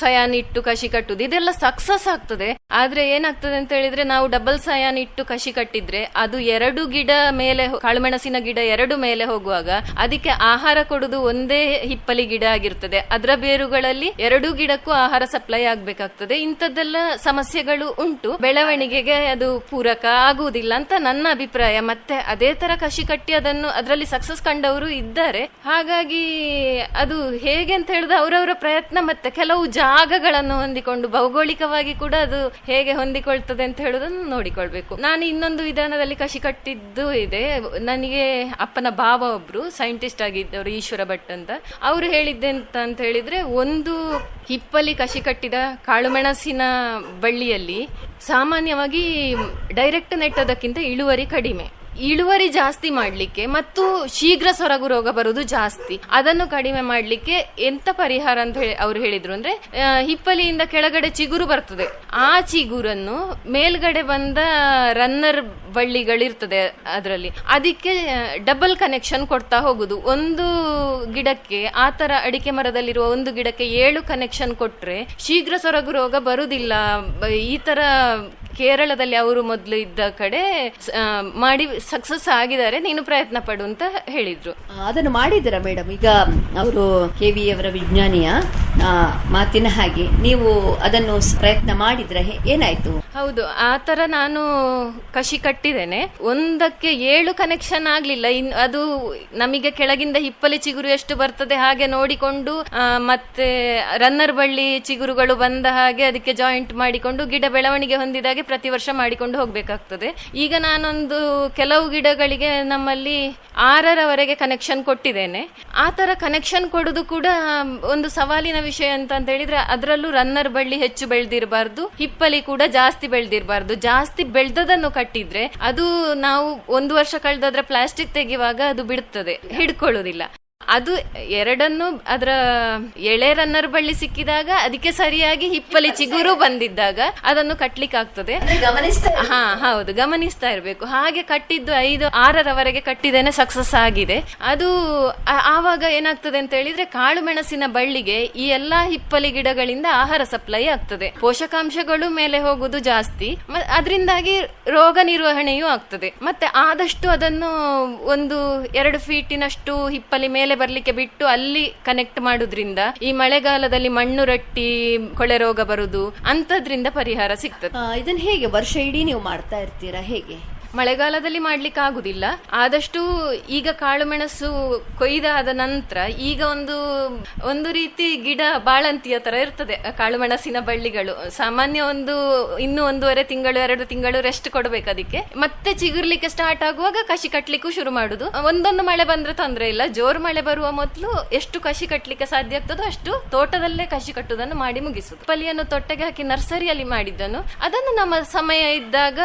ಸಯಾನ್ ಇಟ್ಟು ಕಸಿ ಕಟ್ಟುದು, ಇದೆಲ್ಲ ಸಕ್ಸಸ್ ಆಗ್ತದೆ. ಆದ್ರೆ ಏನಾಗ್ತದೆ ಅಂತ ಹೇಳಿದ್ರೆ, ನಾವು ಡಬಲ್ ಸಯಾನ್ ಇಟ್ಟು ಕಸಿ ಕಟ್ಟಿದ್ರೆ ಅದು 2 ಗಿಡ ಮೇಲೆ, ಕಾಳುಮೆಣಸಿನ ಗಿಡ 2 ಮೇಲೆ ಹೋಗುವಾಗ ಅದಕ್ಕೆ ಆಹಾರ ಕೊಡುದು ಒಂದೇ ಹಿಪ್ಪಲಿ ಗಿಡ ಆಗಿರ್ತದೆ. ಅದರ ಬೇರುಗಳಲ್ಲಿ 2 ಗಿಡಕ್ಕೂ ಆಹಾರ ಸಪ್ಲೈ ಆಗ್ಬೇಕಾಗ್ತದೆ. ಇಂಥದ್ದೆಲ್ಲ ಸಮಸ್ಯೆಗಳು ಉಂಟು. ಬೆಳವಣಿಗೆಗೆ ಅದು ಪೂರಕ ಆಗುವುದಿಲ್ಲ ಅಂತ ನನ್ನ ಅಭಿಪ್ರಾಯ. ಮತ್ತೆ ಅದೇ ತರ ಕಸಿ ಕಟ್ಟಿ ಅದರಲ್ಲಿ ಸಕ್ಸಸ್ ಕಂಡವರು ಇದ್ದಾರೆ. ಹಾಗಾಗಿ ಅದು ಹೇಗೆ ಅಂತ ಹೇಳಿದ್ರೆ ಅವರವರ ಪ್ರಯತ್ನ, ಮತ್ತೆ ಕೆಲವು ಜಾಗಗಳನ್ನು ಹೊಂದಿಕೊಂಡು ಭೌಗೋಳಿಕವಾಗಿ ಕೂಡ ಅದು ಹೇಗೆ ಹೊಂದಿಕೊಳ್ತದೆ ಅಂತ ಹೇಳುವುದನ್ನು ನೋಡಿಕೊಳ್ಬೇಕು. ನಾನು ಇನ್ನೊಂದು ವಿಧಾನದಲ್ಲಿ ಕಸಿ ಕಟ್ಟಿದ್ದು ಇದೆ. ನನಗೆ ಅಪ್ಪನ ಭಾವ ಒಬ್ರು ಸೈಂಟಿಸ್ಟ್ ಆಗಿದ್ದವರು, ಈಶ್ವರ ಭಟ್ ಅಂತ. ಅವರು ಹೇಳಿದ್ದೆ ಅಂತ ಹೇಳಿದ್ರೆ, ಒಂದು ಹಿಪ್ಪಲಿ ಕಸಿ ಕಟ್ಟಿದ ಕಾಳುಮೆಣಸಿನ ಬಳ್ಳಿಯಲ್ಲಿ ಸಾಮಾನ್ಯವಾಗಿ ಡೈರೆಕ್ಟ್ ನೆಟ್ಟೋದಕ್ಕಿಂತ ಇಳುವರಿ ಕಡಿಮೆ. ಇಳುವರಿ ಜಾಸ್ತಿ ಮಾಡ್ಲಿಕ್ಕೆ ಮತ್ತು ಶೀಘ್ರ ಸೊರಗು ರೋಗ ಬರುವುದು ಜಾಸ್ತಿ. ಅದನ್ನು ಕಡಿಮೆ ಮಾಡ್ಲಿಕ್ಕೆ ಎಂತ ಪರಿಹಾರ ಅಂತ ಅವ್ರು ಹೇಳಿದ್ರು ಅಂದ್ರೆ, ಹಿಪ್ಪಲಿಯಿಂದ ಕೆಳಗಡೆ ಚಿಗುರು ಬರ್ತದೆ, ಆ ಚಿಗುರನ್ನು ಮೇಲ್ಗಡೆ ಬಂದ ರನ್ನರ್ ಬಳ್ಳಿಗಳಿರ್ತದೆ ಅದರಲ್ಲಿ, ಅದಕ್ಕೆ ಡಬಲ್ ಕನೆಕ್ಷನ್ ಕೊಡ್ತಾ ಹೋಗುದು. ಒಂದು ಗಿಡಕ್ಕೆ ಆತರ ಅಡಿಕೆ ಮರದಲ್ಲಿರುವ ಒಂದು ಗಿಡಕ್ಕೆ 7 ಕನೆಕ್ಷನ್ ಕೊಟ್ರೆ ಶೀಘ್ರ ಸೊರಗು ರೋಗ ಬರುದಿಲ್ಲ. ಈ ತರ ಕೇರಳದಲ್ಲಿ ಅವರು ಮೊದಲು ಇದ್ದ ಕಡೆ ಮಾಡಿ ಸಕ್ಸಸ್ ಆಗಿದ್ದಾರೆ, ನೀನು ಪ್ರಯತ್ನ ಪಡು ಅಂತ ಹೇಳಿದ್ರು. ಅದನ್ನು ಮಾಡಿದ್ದೀರಾ ಮೇಡಮ್? ಈಗ ಅವರು KV ಅವರ ವಿಜ್ಞಾನಿಯ ಮಾತಿನ ಹಾಗೆ ನೀವು ಅದನ್ನು ಪ್ರಯತ್ನ ಮಾಡಿದ್ರೆ ಏನಾಯ್ತು? ಹೌದು, ಆ ತರ ನಾನು ಕಸಿ ಕಟ್ಟಿದ್ದೇನೆ. ಒಂದಕ್ಕೆ 7 ಕನೆಕ್ಷನ್ ಆಗ್ಲಿಲ್ಲ. ಅದು ನಮಗೆ ಕೆಳಗಿಂದ ಹಿಪ್ಪಲಿ ಚಿಗುರು ಎಷ್ಟು ಬರ್ತದೆ ಹಾಗೆ ನೋಡಿಕೊಂಡು, ಮತ್ತೆ ರನ್ನರ್ ಬಳ್ಳಿ ಚಿಗುರುಗಳು ಬಂದ ಹಾಗೆ ಅದಕ್ಕೆ ಜಾಯಿಂಟ್ ಮಾಡಿಕೊಂಡು ಗಿಡ ಬೆಳವಣಿಗೆ ಹೊಂದಿದಾಗೆ ಪ್ರತಿ ವರ್ಷ ಮಾಡಿಕೊಂಡು ಹೋಗ್ಬೇಕಾಗ್ತದೆ. ಈಗ ನಾನೊಂದು ಕೆಲವು ಗಿಡಗಳಿಗೆ ನಮ್ಮಲ್ಲಿ 6ರವರೆಗೆ ಕನೆಕ್ಷನ್ ಕೊಟ್ಟಿದ್ದೇನೆ. ಆ ತರ ಕನೆಕ್ಷನ್ ಕೊಡುದು ಕೂಡ ಒಂದು ಸವಾಲಿನ ವಿಷಯ ಅಂತ ಹೇಳಿದ್ರೆ, ಅದರಲ್ಲೂ ರನ್ನರ್ ಬಳ್ಳಿ ಹೆಚ್ಚು ಬೆಳೆದಿರಬಾರ್ದು, ಹಿಪ್ಪಲಿ ಕೂಡ ಜಾಸ್ತಿ ಬೆಳೆದಿರಬಾರ್ದು. ಜಾಸ್ತಿ ಬೆಳೆದದನ್ನು ಕಟ್ಟಿದ್ರೆ ಅದು ನಾವು 1 ವರ್ಷ ಕಳೆದಾದ್ರೆ ಪ್ಲಾಸ್ಟಿಕ್ ತೆಗೆಯುವಾಗ ಅದು ಬಿಡ್ತದೆ, ಹಿಡ್ಕೊಳ್ಳುದಿಲ್ಲ. ಅದು ಎರಡನ್ನು ಅದರ ಎಳೆ ರನ್ನರ್ ಬಳ್ಳಿ ಸಿಕ್ಕಿದಾಗ ಅದಕ್ಕೆ ಸರಿಯಾಗಿ ಹಿಪ್ಪಲಿ ಚಿಗುರು ಬಂದಿದ್ದಾಗ ಅದನ್ನು ಕಟ್ಲಿಕ್ಕೆ ಆಗ್ತದೆ. ಹಾ ಹೌದು, ಗಮನಿಸ್ತಾ ಇರ್ಬೇಕು. ಹಾಗೆ ಕಟ್ಟಿದ್ದು 5-6ರವರೆಗೆ ಕಟ್ಟಿದ್ದೇನೆ, ಸಕ್ಸಸ್ ಆಗಿದೆ. ಅದು ಆವಾಗ ಏನಾಗ್ತದೆ ಅಂತ ಹೇಳಿದ್ರೆ, ಕಾಳು ಮೆಣಸಿನ ಬಳ್ಳಿಗೆ ಈ ಎಲ್ಲಾ ಹಿಪ್ಪಲಿ ಗಿಡಗಳಿಂದ ಆಹಾರ ಸಪ್ಲೈ ಆಗ್ತದೆ, ಪೋಷಕಾಂಶಗಳು ಮೇಲೆ ಹೋಗುದು ಜಾಸ್ತಿ, ಅದರಿಂದಾಗಿ ರೋಗ ನಿರ್ವಹಣೆಯೂ ಆಗ್ತದೆ. ಮತ್ತೆ ಆದಷ್ಟು ಅದನ್ನು 1-2 ಫೀಟಿನಷ್ಟು ಹಿಪ್ಪಲಿ ಮೇಲೆ ಬರ್ಲಿಕ್ಕೆ ಬಿಟ್ಟು ಅಲ್ಲಿ ಕನೆಕ್ಟ್ ಮಾಡುದ್ರಿಂದ ಈ ಮಳೆಗಾಲದಲ್ಲಿ ಮಣ್ಣು ರಟ್ಟಿ ಕೊಳೆ ರೋಗ ಬರುದು ಅಂತದ್ರಿಂದ ಪರಿಹಾರ ಸಿಗ್ತದೆ. ಇದನ್ನ ಹೇಗೆ ವರ್ಷ ಇಡೀ ನೀವು ಮಾಡ್ತಾ ಇರ್ತೀರಾ? ಹೇಗೆ? ಮಳೆಗಾಲದಲ್ಲಿ ಮಾಡ್ಲಿಕ್ಕೆ ಆಗುದಿಲ್ಲ. ಆದಷ್ಟು ಈಗ ಕಾಳು ಮೆಣಸು ಕೊಯ್ದಾದ ನಂತರ ಈಗ ಒಂದು ರೀತಿ ಗಿಡ ಬಾಳಂತಿಯ ತರ ಇರ್ತದೆ ಕಾಳು ಮೆಣಸಿನ ಬಳ್ಳಿಗಳು. ಸಾಮಾನ್ಯ ಇನ್ನು 1.5 ತಿಂಗಳು 2 ತಿಂಗಳು ರೆಸ್ಟ್ ಕೊಡ್ಬೇಕು ಅದಕ್ಕೆ. ಮತ್ತೆ ಚಿಗುರ್ಲಿಕ್ಕೆ ಸ್ಟಾರ್ಟ್ ಆಗುವಾಗ ಕಸಿ ಕಟ್ಲಿಕ್ಕೂ ಶುರು ಮಾಡುದು. ಒಂದೊಂದು ಮಳೆ ಬಂದ್ರೆ ತೊಂದ್ರೆ ಇಲ್ಲ, ಜೋರು ಮಳೆ ಬರುವ ಮೊದಲು ಎಷ್ಟು ಕಸಿ ಕಟ್ಲಿಕ್ಕೆ ಸಾಧ್ಯ ಆಗ್ತದೋ ಅಷ್ಟು ತೋಟದಲ್ಲೇ ಕಸಿ ಕಟ್ಟುವುದನ್ನು ಮಾಡಿ ಮುಗಿಸುದು. ಪಲಿಯನ್ನು ತೊಟ್ಟೆಗೆ ಹಾಕಿ ನರ್ಸರಿಯಲ್ಲಿ ಮಾಡಿದ್ದನ್ನು ಅದನ್ನು ನಮ್ಮ ಸಮಯ ಇದ್ದಾಗ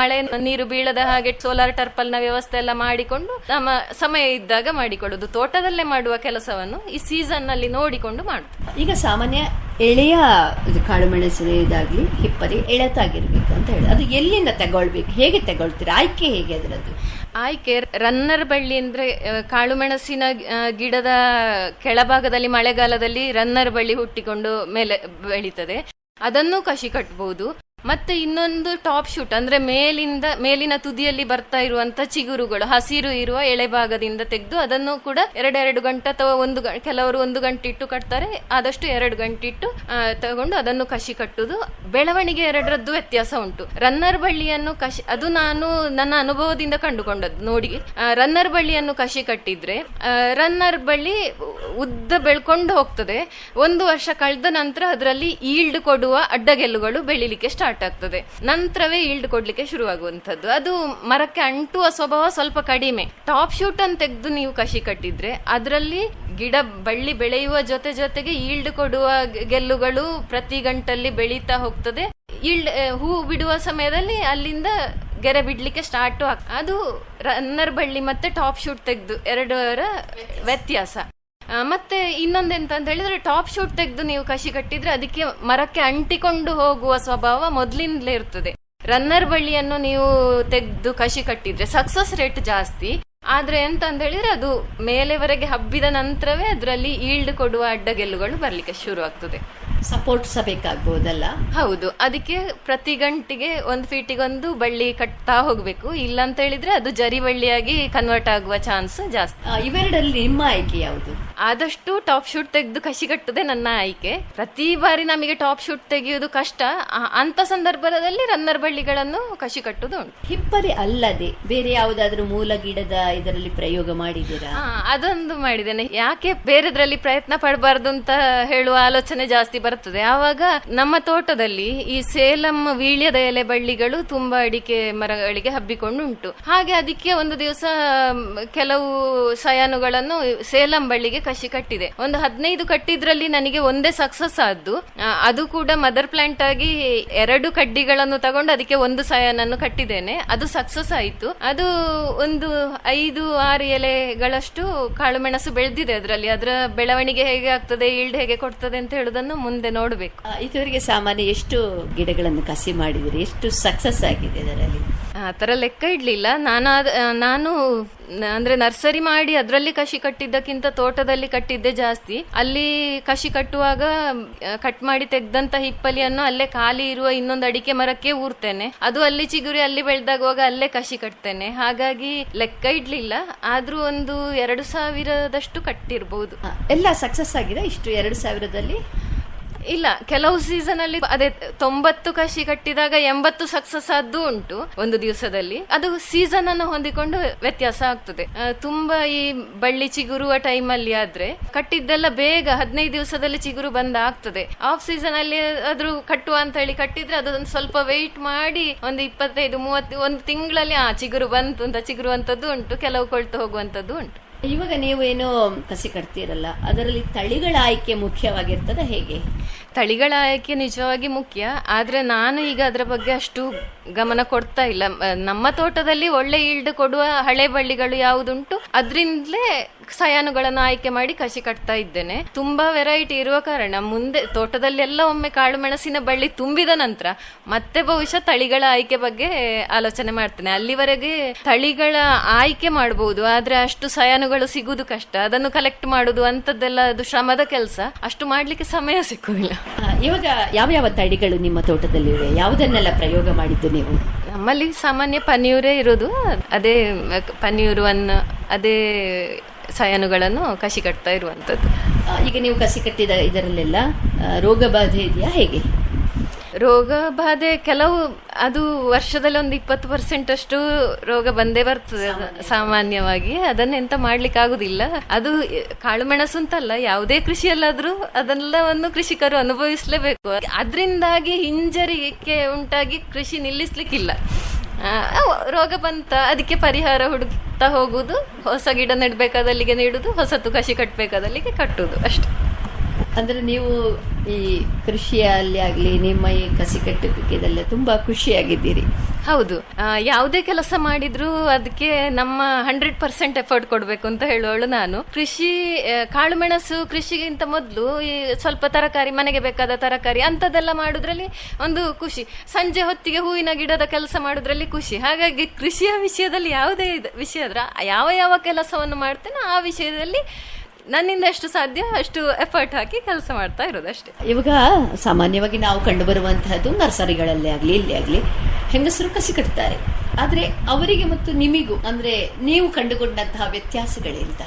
ಮಳೆ ನೀರು ಬೀಳದ ಹಾಗೆ ಸೋಲಾರ್ ಟರ್ಪಲ್ ನ ವ್ಯವಸ್ಥೆ ಎಲ್ಲ ಮಾಡಿಕೊಂಡು ನಮ್ಮ ಸಮಯ ಇದ್ದಾಗ ಮಾಡಿಕೊಳ್ಳುದು. ತೋಟದಲ್ಲೇ ಮಾಡುವ ಕೆಲಸವನ್ನು ಈ ಸೀಸನ್ ನಲ್ಲಿ ನೋಡಿಕೊಂಡು ಮಾಡುದು. ಈಗ ಸಾಮಾನ್ಯ ಎಳೆಯ ಕಾಳು ಮೆಣಸಿನ ಇದಾಗ್ಲಿ ಹಿಪ್ಪಲಿ ಎಳೆತಾಗಿರ್ಬೇಕು ಅಂತ ಹೇಳಿ, ಅದು ಎಲ್ಲಿಂದ ತಗೊಳ್ಬೇಕು? ಹೇಗೆ ತಗೊಳ್ತೀರಾ? ಆಯ್ಕೆ ಹೇಗೆ ಅದರದ್ದು? ಆಯ್ಕೆ ರನ್ನರ್ ಬಳ್ಳಿ ಅಂದ್ರೆ ಕಾಳು ಮೆಣಸಿನ ಗಿಡದ ಕೆಳಭಾಗದಲ್ಲಿ ಮಳೆಗಾಲದಲ್ಲಿ ರನ್ನರ್ ಬಳ್ಳಿ ಹುಟ್ಟಿಕೊಂಡು ಮೇಲೆ ಬೆಳೀತದೆ, ಅದನ್ನು ಕಸಿ ಕಟ್ಟಬಹುದು. ಮತ್ತೆ ಇನ್ನೊಂದು ಟಾಪ್ ಶೂಟ್ ಅಂದ್ರೆ ಮೇಲಿನ ತುದಿಯಲ್ಲಿ ಬರ್ತಾ ಇರುವಂತ ಚಿಗುರುಗಳು ಹಸಿರು ಇರುವ ಎಳೆ ಭಾಗದಿಂದ ತೆಗೆದು ಅದನ್ನು ಕೂಡ 2 ಗಂಟೆ ಅಥವಾ ಕೆಲವರು 1 ಗಂಟೆ ಇಟ್ಟು ಕಟ್ತಾರೆ, ಆದಷ್ಟು 2 ಗಂಟೆ ಇಟ್ಟು ತಗೊಂಡು ಅದನ್ನು ಕಸಿ ಕಟ್ಟುದು. ಬೆಳವಣಿಗೆ ಎರಡರದ್ದು ವ್ಯತ್ಯಾಸ ಉಂಟು. ರನ್ನರ್ ಬಳ್ಳಿಯನ್ನು ಅದು ನಾನು ನನ್ನ ಅನುಭವದಿಂದ ಕಂಡುಕೊಂಡದ್ದು ನೋಡಿ. ರನ್ನರ್ ಬಳ್ಳಿಯನ್ನು ಕಸಿ ಕಟ್ಟಿದ್ರೆ ರನ್ನರ್ ಬಳ್ಳಿ ಉದ್ದ ಬೆಳ್ಕೊಂಡು ಹೋಗ್ತದೆ. 1 ವರ್ಷ ಕಳೆದ ನಂತರ ಅದರಲ್ಲಿ ಈಲ್ಡ್ ಕೊಡುವ ಅಡ್ಡಗೆಲ್ಲುಗಳು ಬೆಳಿಲಿಕ್ಕೆ ಸ್ಟಾರ್ಟ್ ಆಗ್ತದೆ. ನಂತರವೇ ಈಲ್ಡ್ ಕೊಡ್ಲಿಕ್ಕೆ ಶುರುವಾಗುವಂತದ್ದು. ಅದು ಮರಕ್ಕೆ ಅಂಟುವ ಸ್ವಭಾವ ಸ್ವಲ್ಪ ಕಡಿಮೆ. ಟಾಪ್ ಶೂಟ್ ಅನ್ನು ತೆಗೆದು ನೀವು ಕಸಿ ಕಟ್ಟಿದ್ರೆ ಅದರಲ್ಲಿ ಗಿಡ ಬಳ್ಳಿ ಬೆಳೆಯುವ ಜೊತೆಗೆ ಈಲ್ಡ್ ಕೊಡುವ ಗೆಲ್ಲುಗಳು ಪ್ರತಿ ಗಂಟಲ್ಲಿ ಬೆಳೀತಾ ಹೋಗ್ತದೆ. ಈಲ್ಡ್ ಹೂ ಬಿಡುವ ಸಮಯದಲ್ಲಿ ಅಲ್ಲಿಂದ ಗೆರೆ ಬಿಡ್ಲಿಕ್ಕೆ ಸ್ಟಾರ್ಟ್ ಅದು ರನ್ನರ್ ಬಳ್ಳಿ ಮತ್ತೆ ಟಾಪ್ ಶೂಟ್ ತೆಗೆದು ಎರಡರ ವ್ಯತ್ಯಾಸ. ಮತ್ತೆ ಇನ್ನೊಂದೆಂತ ಅಂತ ಹೇಳಿದ್ರೆ, ಟಾಪ್ ಶೂಟ್ ತೆಗೆದು ನೀವು ಕಸಿ ಕಟ್ಟಿದ್ರೆ ಅದಕ್ಕೆ ಮರಕ್ಕೆ ಅಂಟಿಕೊಂಡು ಹೋಗುವ ಸ್ವಭಾವ ಮೊದಲಿಂದಲೇ ಇರ್ತದೆ. ರನ್ನರ್ ಬಳ್ಳಿಯನ್ನು ನೀವು ತೆಗೆದು ಕಸಿ ಕಟ್ಟಿದ್ರೆ ಸಕ್ಸಸ್ ರೇಟ್ ಜಾಸ್ತಿ. ಆದ್ರೆ ಎಂತ ಅಂತ ಹೇಳಿದ್ರೆ ಅದು ಮೇಲೆವರೆಗೆ ಹಬ್ಬಿದ ನಂತರವೇ ಅದರಲ್ಲಿ ಈಲ್ಡ್ ಕೊಡುವ ಅಡ್ಡಗೆಲ್ಲುಗಳು ಬರ್ಲಿಕ್ಕೆ ಶುರು ಆಗ್ತದೆ. ಸಪೋರ್ಟ್ ಸಹ ಬೇಕಾಗಬಹುದಲ್ಲ? ಹೌದು, ಅದಕ್ಕೆ ಪ್ರತಿ ಗಂಟೆಗೆ 1 ಫೀಟಿಗೊಂದು ಬಳ್ಳಿ ಕಟ್ತಾ ಹೋಗ್ಬೇಕು. ಇಲ್ಲ ಅಂತ ಹೇಳಿದ್ರೆ ಅದು ಜರಿ ಬಳ್ಳಿಯಾಗಿ ಕನ್ವರ್ಟ್ ಆಗುವ ಚಾನ್ಸ್ ಜಾಸ್ತಿ. ಇವೆರಡಲ್ಲಿ ನಿಮ್ಮ ಆಯ್ಕೆ ಯಾವುದು? ಆದಷ್ಟು ಟಾಪ್ ಶೂಟ್ ತೆಗೆದು ಕಸಿ ಕಟ್ಟುದೇ ನನ್ನ ಆಯ್ಕೆ. ಪ್ರತಿ ಬಾರಿ ನಮಗೆ ಟಾಪ್ ಶೂಟ್ ತೆಗೆಯುವುದು ಕಷ್ಟ. ಅಂತ ಸಂದರ್ಭದಲ್ಲಿ ರನ್ನರ್ ಬಳ್ಳಿಗಳನ್ನು ಕಸಿ ಕಟ್ಟುದು ಉಂಟು. ಹಿಪ್ಪಲಿ ಅಲ್ಲದೆ ಬೇರೆ ಯಾವುದಾದ್ರೂ ಮೂಲ ಗಿಡದ ಇದರಲ್ಲಿ ಪ್ರಯೋಗ ಮಾಡಿದ್ದೀರಾ? ಅದೊಂದು ಮಾಡಿದ್ದೇನೆ. ಯಾಕೆ ಬೇರೆದ್ರಲ್ಲಿ ಪ್ರಯತ್ನ ಪಡಬಾರ್ದು ಅಂತ ಹೇಳುವ ಆಲೋಚನೆ ಜಾಸ್ತಿ ಬರ್ತದೆ. ಆವಾಗ ನಮ್ಮ ತೋಟದಲ್ಲಿ ಈ ಸೇಲಂ ವೀಳ್ಯದ ಎಲೆ ಬಳ್ಳಿಗಳು ತುಂಬಾ ಅಡಿಕೆ ಮರಗಳಿಗೆ ಹಬ್ಬಿಕೊಂಡು ಉಂಟು. ಹಾಗೆ ಅದಕ್ಕೆ ಒಂದು ದಿವಸ ಕೆಲವು ಸಯಾನುಗಳನ್ನು ಸೇಲಂ ಬಳ್ಳಿಗೆ ಕಸಿ ಕಟ್ಟಿದೆ. ಒಂದು 15 ಕಟ್ಟಿದ್ರಲ್ಲಿ ನನಗೆ ಒಂದೇ ಸಕ್ಸಸ್ ಆದ್ದು. ಅದು ಕೂಡ ಮದರ್ ಪ್ಲಾಂಟ್ ಆಗಿ 2 ಕಡ್ಡಿಗಳನ್ನು ತಗೊಂಡು ಅದಕ್ಕೆ ಒಂದು ಸಾಯನನ್ನು ಕಟ್ಟಿದ್ದೇನೆ. ಅದು ಸಕ್ಸಸ್ ಆಯಿತು. ಅದು ಒಂದು 5-6 ಎಲೆಗಳಷ್ಟು ಕಾಳು ಮೆಣಸು ಬೆಳೆದಿದೆ. ಅದರ ಬೆಳವಣಿಗೆ ಹೇಗೆ ಆಗ್ತದೆ, ಈಲ್ಡ್ ಹೇಗೆ ಕೊಡ್ತದೆ ಅಂತ ಹೇಳುದನ್ನು ಮುಂದೆ ನೋಡಬೇಕು. ಇದುವರೆಗೆ ಸಾಮಾನ್ಯ ಎಷ್ಟು ಗಿಡಗಳನ್ನು ಕಸಿ ಮಾಡಿದಿರಿ, ಎಷ್ಟು ಸಕ್ಸಸ್ ಆಗಿದೆ ಅದರಲ್ಲಿ? ಆ ತರ ಲೆಕ್ಕ ಇಡ್ಲಿಲ್ಲ. ನಾನು ಅಂದ್ರೆ ನರ್ಸರಿ ಮಾಡಿ ಅದರಲ್ಲಿ ಕಸಿ ಕಟ್ಟಿದ್ದಕ್ಕಿಂತ ತೋಟದಲ್ಲಿ ಕಟ್ಟಿದ್ದೆ ಜಾಸ್ತಿ. ಅಲ್ಲಿ ಕಸಿ ಕಟ್ಟುವಾಗ ಕಟ್ ಮಾಡಿ ತೆಗ್ದಂತ ಹಿಪ್ಪಲಿಯನ್ನು ಅಲ್ಲೇ ಖಾಲಿ ಇರುವ ಇನ್ನೊಂದು ಅಡಿಕೆ ಮರಕ್ಕೆ ಊರ್ತೇನೆ. ಅದು ಅಲ್ಲಿ ಚಿಗುರಿ ಅಲ್ಲಿ ಬೆಳೆದಾಗುವಾಗ ಅಲ್ಲೇ ಕಸಿ ಕಟ್ತೇನೆ. ಹಾಗಾಗಿ ಲೆಕ್ಕ ಇಡ್ಲಿಲ್ಲ. ಆದ್ರೂ ಒಂದು 2000ದಷ್ಟು ಕಟ್ಟಿರ್ಬಹುದು. ಎಲ್ಲ ಸಕ್ಸಸ್ ಆಗಿದೆ ಇಷ್ಟು 2000ದಲ್ಲಿ? ಇಲ್ಲ, ಕೆಲವು ಸೀಸನ್ ಅಲ್ಲಿ ಅದೇ 90 ಕಸಿ ಕಟ್ಟಿದಾಗ 80 ಸಕ್ಸಸ್ ಆದ್ದು ಉಂಟು ಒಂದು ದಿವಸದಲ್ಲಿ. ಅದು ಸೀಸನ್ ಅನ್ನು ಹೊಂದಿಕೊಂಡು ವ್ಯತ್ಯಾಸ ಆಗ್ತದೆ. ತುಂಬಾ ಈ ಬಳ್ಳಿ ಚಿಗುರುವ ಟೈಮ್ ಅಲ್ಲಿ ಆದ್ರೆ ಕಟ್ಟಿದ್ದೆಲ್ಲ ಬೇಗ 15 ದಿವಸದಲ್ಲಿ ಚಿಗುರು ಬಂದ ಆಗ್ತದೆ. ಆಫ್ ಸೀಸನ್ ಅಲ್ಲಿ ಆದ್ರೂ ಕಟ್ಟುವ ಅಂತ ಹೇಳಿ ಕಟ್ಟಿದ್ರೆ ಅದೊಂದು ಸ್ವಲ್ಪ ವೆಯ್ಟ್ ಮಾಡಿ ಒಂದು 25-30 ಒಂದು ತಿಂಗಳಲ್ಲಿ ಚಿಗುರು ಬಂತು ಅಂತ ಚಿಗುರುವಂತದ್ದು ಉಂಟು, ಕೆಲವು ಕೊಳ್ತು ಹೋಗುವಂತದ್ದು ಉಂಟು. ಇವಾಗ ನೀವು ಏನು ಕಸಿ ಕಟ್ತೀರಲ್ಲ, ಅದರಲ್ಲಿ ತಳಿಗಳ ಆಯ್ಕೆ ಮುಖ್ಯವಾಗಿರ್ತದ ಹೇಗೆ? ತಳಿಗಳ ಆಯ್ಕೆ ನಿಜವಾಗಿ ಮುಖ್ಯ. ಆದ್ರೆ ನಾನು ಈಗ ಅದರ ಬಗ್ಗೆ ಅಷ್ಟು ಗಮನ ಕೊಡ್ತಾ ಇಲ್ಲ. ನಮ್ಮ ತೋಟದಲ್ಲಿ ಒಳ್ಳೆ ಈಲ್ಡ್ ಕೊಡುವ ಹಳೆ ಬಳ್ಳಿಗಳು ಯಾವುದುಂಟು ಅದರಿಂದಲೇ ಸಯಾನುಗಳನ್ನು ಆಯ್ಕೆ ಮಾಡಿ ಕಸಿ ಕಟ್ತಾ ಇದ್ದೇನೆ. ತುಂಬಾ ವೆರೈಟಿ ಇರುವ ಕಾರಣ ಮುಂದೆ ತೋಟದಲ್ಲಿ ಎಲ್ಲ ಒಮ್ಮೆ ಕಾಳು ಮೆಣಸಿನ ಬಳ್ಳಿ ತುಂಬಿದ ನಂತರ ಮತ್ತೆ ಬಹುಶಃ ತಳಿಗಳ ಆಯ್ಕೆ ಬಗ್ಗೆ ಆಲೋಚನೆ ಮಾಡ್ತೇನೆ. ಅಲ್ಲಿವರೆಗೆ ತಳಿಗಳ ಆಯ್ಕೆ ಮಾಡಬಹುದು, ಆದ್ರೆ ಅಷ್ಟು ಸಯಾನುಗಳು ಸಿಗುದು ಕಷ್ಟ. ಅದನ್ನು ಕಲೆಕ್ಟ್ ಮಾಡುದು ಅಂತದ್ದೆಲ್ಲ ಅದು ಶ್ರಮದ ಕೆಲಸ, ಅಷ್ಟು ಮಾಡ್ಲಿಕ್ಕೆ ಸಮಯ ಸಿಕ್ಕುದಿಲ್ಲ. ಇವಾಗ ಯಾವ ತಳಿಗಳು ನಿಮ್ಮ ತೋಟದಲ್ಲಿ ಇವೆ? ಯಾವುದನ್ನೆಲ್ಲ ಪ್ರಯೋಗ ಮಾಡಿದ್ದು ನೀವು? ನಮ್ಮಲ್ಲಿ ಸಾಮಾನ್ಯ ಪನ್ನೀರೇ ಇರೋದು. ಅದೇ ಪನ್ನೀರು ಅದೇ ಸಯಾನುಗಳನ್ನು ಕಸಿ ಕಟ್ತಾ ಇರುವಂತದ್ದು. ಈಗ ನೀವು ಕಸಿ ಕಟ್ಟಿದ ಇದರಲ್ಲೆಲ್ಲ ರೋಗ ಬಾಧೆ ಇದೆಯಾ ಹೇಗೆ? ರೋಗ ಬಾಧೆ ಕೆಲವು, ಅದು ವರ್ಷದಲ್ಲಿ ಒಂದು 20% ಅಷ್ಟು ರೋಗ ಬಂದೇ ಬರ್ತದೆ ಸಾಮಾನ್ಯವಾಗಿ. ಅದನ್ನೆಂತ ಮಾಡ್ಲಿಕ್ಕೆ ಆಗುದಿಲ್ಲ. ಅದು ಕಾಳು ಮೆಣಸು ಅಂತಲ್ಲ, ಯಾವುದೇ ಕೃಷಿಯಲ್ಲಾದ್ರೂ ಅದೆಲ್ಲವನ್ನು ಕೃಷಿಕರು ಅನುಭವಿಸಲೇಬೇಕು. ಅದರಿಂದಾಗಿ ಹಿಂಜರಿಕೆ ಉಂಟಾಗಿ ಕೃಷಿ ನಿಲ್ಲಿಸ್ಲಿಕ್ಕಿಲ್ಲ. ರೋಗ ಬಂತ ಅದಕ್ಕೆ ಪರಿಹಾರ ಹುಡುಕ್ತಾ ಹೋಗುದು, ಹೊಸ ಗಿಡ ನೆಡ್ಬೇಕಾದಲ್ಲಿಗೆ ನೆಡುದು, ಹೊಸತು ಕಸಿ ಕಟ್ಟಬೇಕಾದಲ್ಲಿಗೆ ಕಟ್ಟುದು ಅಷ್ಟೇ. ಅಂದ್ರೆ ನೀವು ಈ ಕೃಷಿಯಲ್ಲಿ ಆಗ್ಲಿ ನಿಮ್ಮ ಈ ಕಸಿ ಕಟ್ಟುವಿಕೆದಲ್ಲೇ ತುಂಬಾ ಖುಷಿಯಾಗಿದ್ದೀರಿ? ಹೌದು. ಯಾವುದೇ ಕೆಲಸ ಮಾಡಿದ್ರು ಅದಕ್ಕೆ ನಮ್ಮ 100% ಎಫರ್ಟ್ ಕೊಡ್ಬೇಕು ಅಂತ ಹೇಳುವಳು ನಾನು. ಕಾಳು ಮೆಣಸು ಕೃಷಿಗಿಂತ ಮೊದಲು ಈ ಸ್ವಲ್ಪ ತರಕಾರಿ, ಮನೆಗೆ ಬೇಕಾದ ತರಕಾರಿ ಅಂತದೆಲ್ಲ ಮಾಡುದ್ರಲ್ಲಿ ಒಂದು ಖುಷಿ. ಸಂಜೆ ಹೊತ್ತಿಗೆ ಹೂವಿನ ಗಿಡದ ಕೆಲಸ ಮಾಡುದ್ರಲ್ಲಿ ಖುಷಿ. ಹಾಗಾಗಿ ಕೃಷಿಯ ವಿಷಯದಲ್ಲಿ ಯಾವುದೇ ವಿಷಯ ಆದ್ರೆ ಯಾವ ಕೆಲಸವನ್ನು ಮಾಡ್ತೇನೆ ಆ ವಿಷಯದಲ್ಲಿ ನನ್ನಿಂದ ಎಷ್ಟು ಸಾಧ್ಯ ಅಷ್ಟು ಎಫರ್ಟ್ ಹಾಕಿ ಕೆಲಸ ಮಾಡ್ತಾ ಇರೋದು ಅಷ್ಟೇ. ಇವಾಗ ಸಾಮಾನ್ಯವಾಗಿ ನಾವು ಕಂಡು ಬರುವಂತಹದ್ದು ನರ್ಸರಿಗಳಲ್ಲೇ ಆಗ್ಲಿ ಇಲ್ಲಿ ಆಗ್ಲಿ ಹೆಂಗಸರು ಕಸಿ ಕಟ್ತಾರೆ. ಆದ್ರೆ ಅವರಿಗೆ ಮತ್ತು ನಿಮಿಗೂ ಅಂದ್ರೆ ನೀವು ಕಂಡುಕೊಂಡಂತಹ ವ್ಯತ್ಯಾಸಗಳೆಂತ?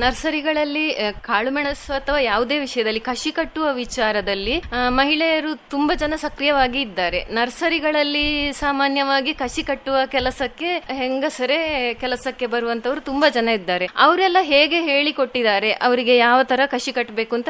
ನರ್ಸರಿಗಳಲ್ಲಿ ಕಾಳುಮೆಣಸು ಅಥವಾ ಯಾವುದೇ ವಿಷಯದಲ್ಲಿ ಕಸಿ ಕಟ್ಟುವ ವಿಚಾರದಲ್ಲಿ ಮಹಿಳೆಯರು ತುಂಬಾ ಜನ ಸಕ್ರಿಯವಾಗಿ ಇದ್ದಾರೆ. ನರ್ಸರಿಗಳಲ್ಲಿ ಸಾಮಾನ್ಯವಾಗಿ ಕಸಿ ಕಟ್ಟುವ ಕೆಲಸಕ್ಕೆ ಹೆಂಗಸರೇ ಕೆಲಸಕ್ಕೆ ಬರುವಂತವರು ತುಂಬಾ ಜನ ಇದ್ದಾರೆ. ಅವರೆಲ್ಲ ಹೇಗೆ ಹೇಳಿಕೊಟ್ಟಿದ್ದಾರೆ, ಅವರಿಗೆ ಯಾವ ತರ ಕಸಿ ಕಟ್ಟಬೇಕು ಅಂತ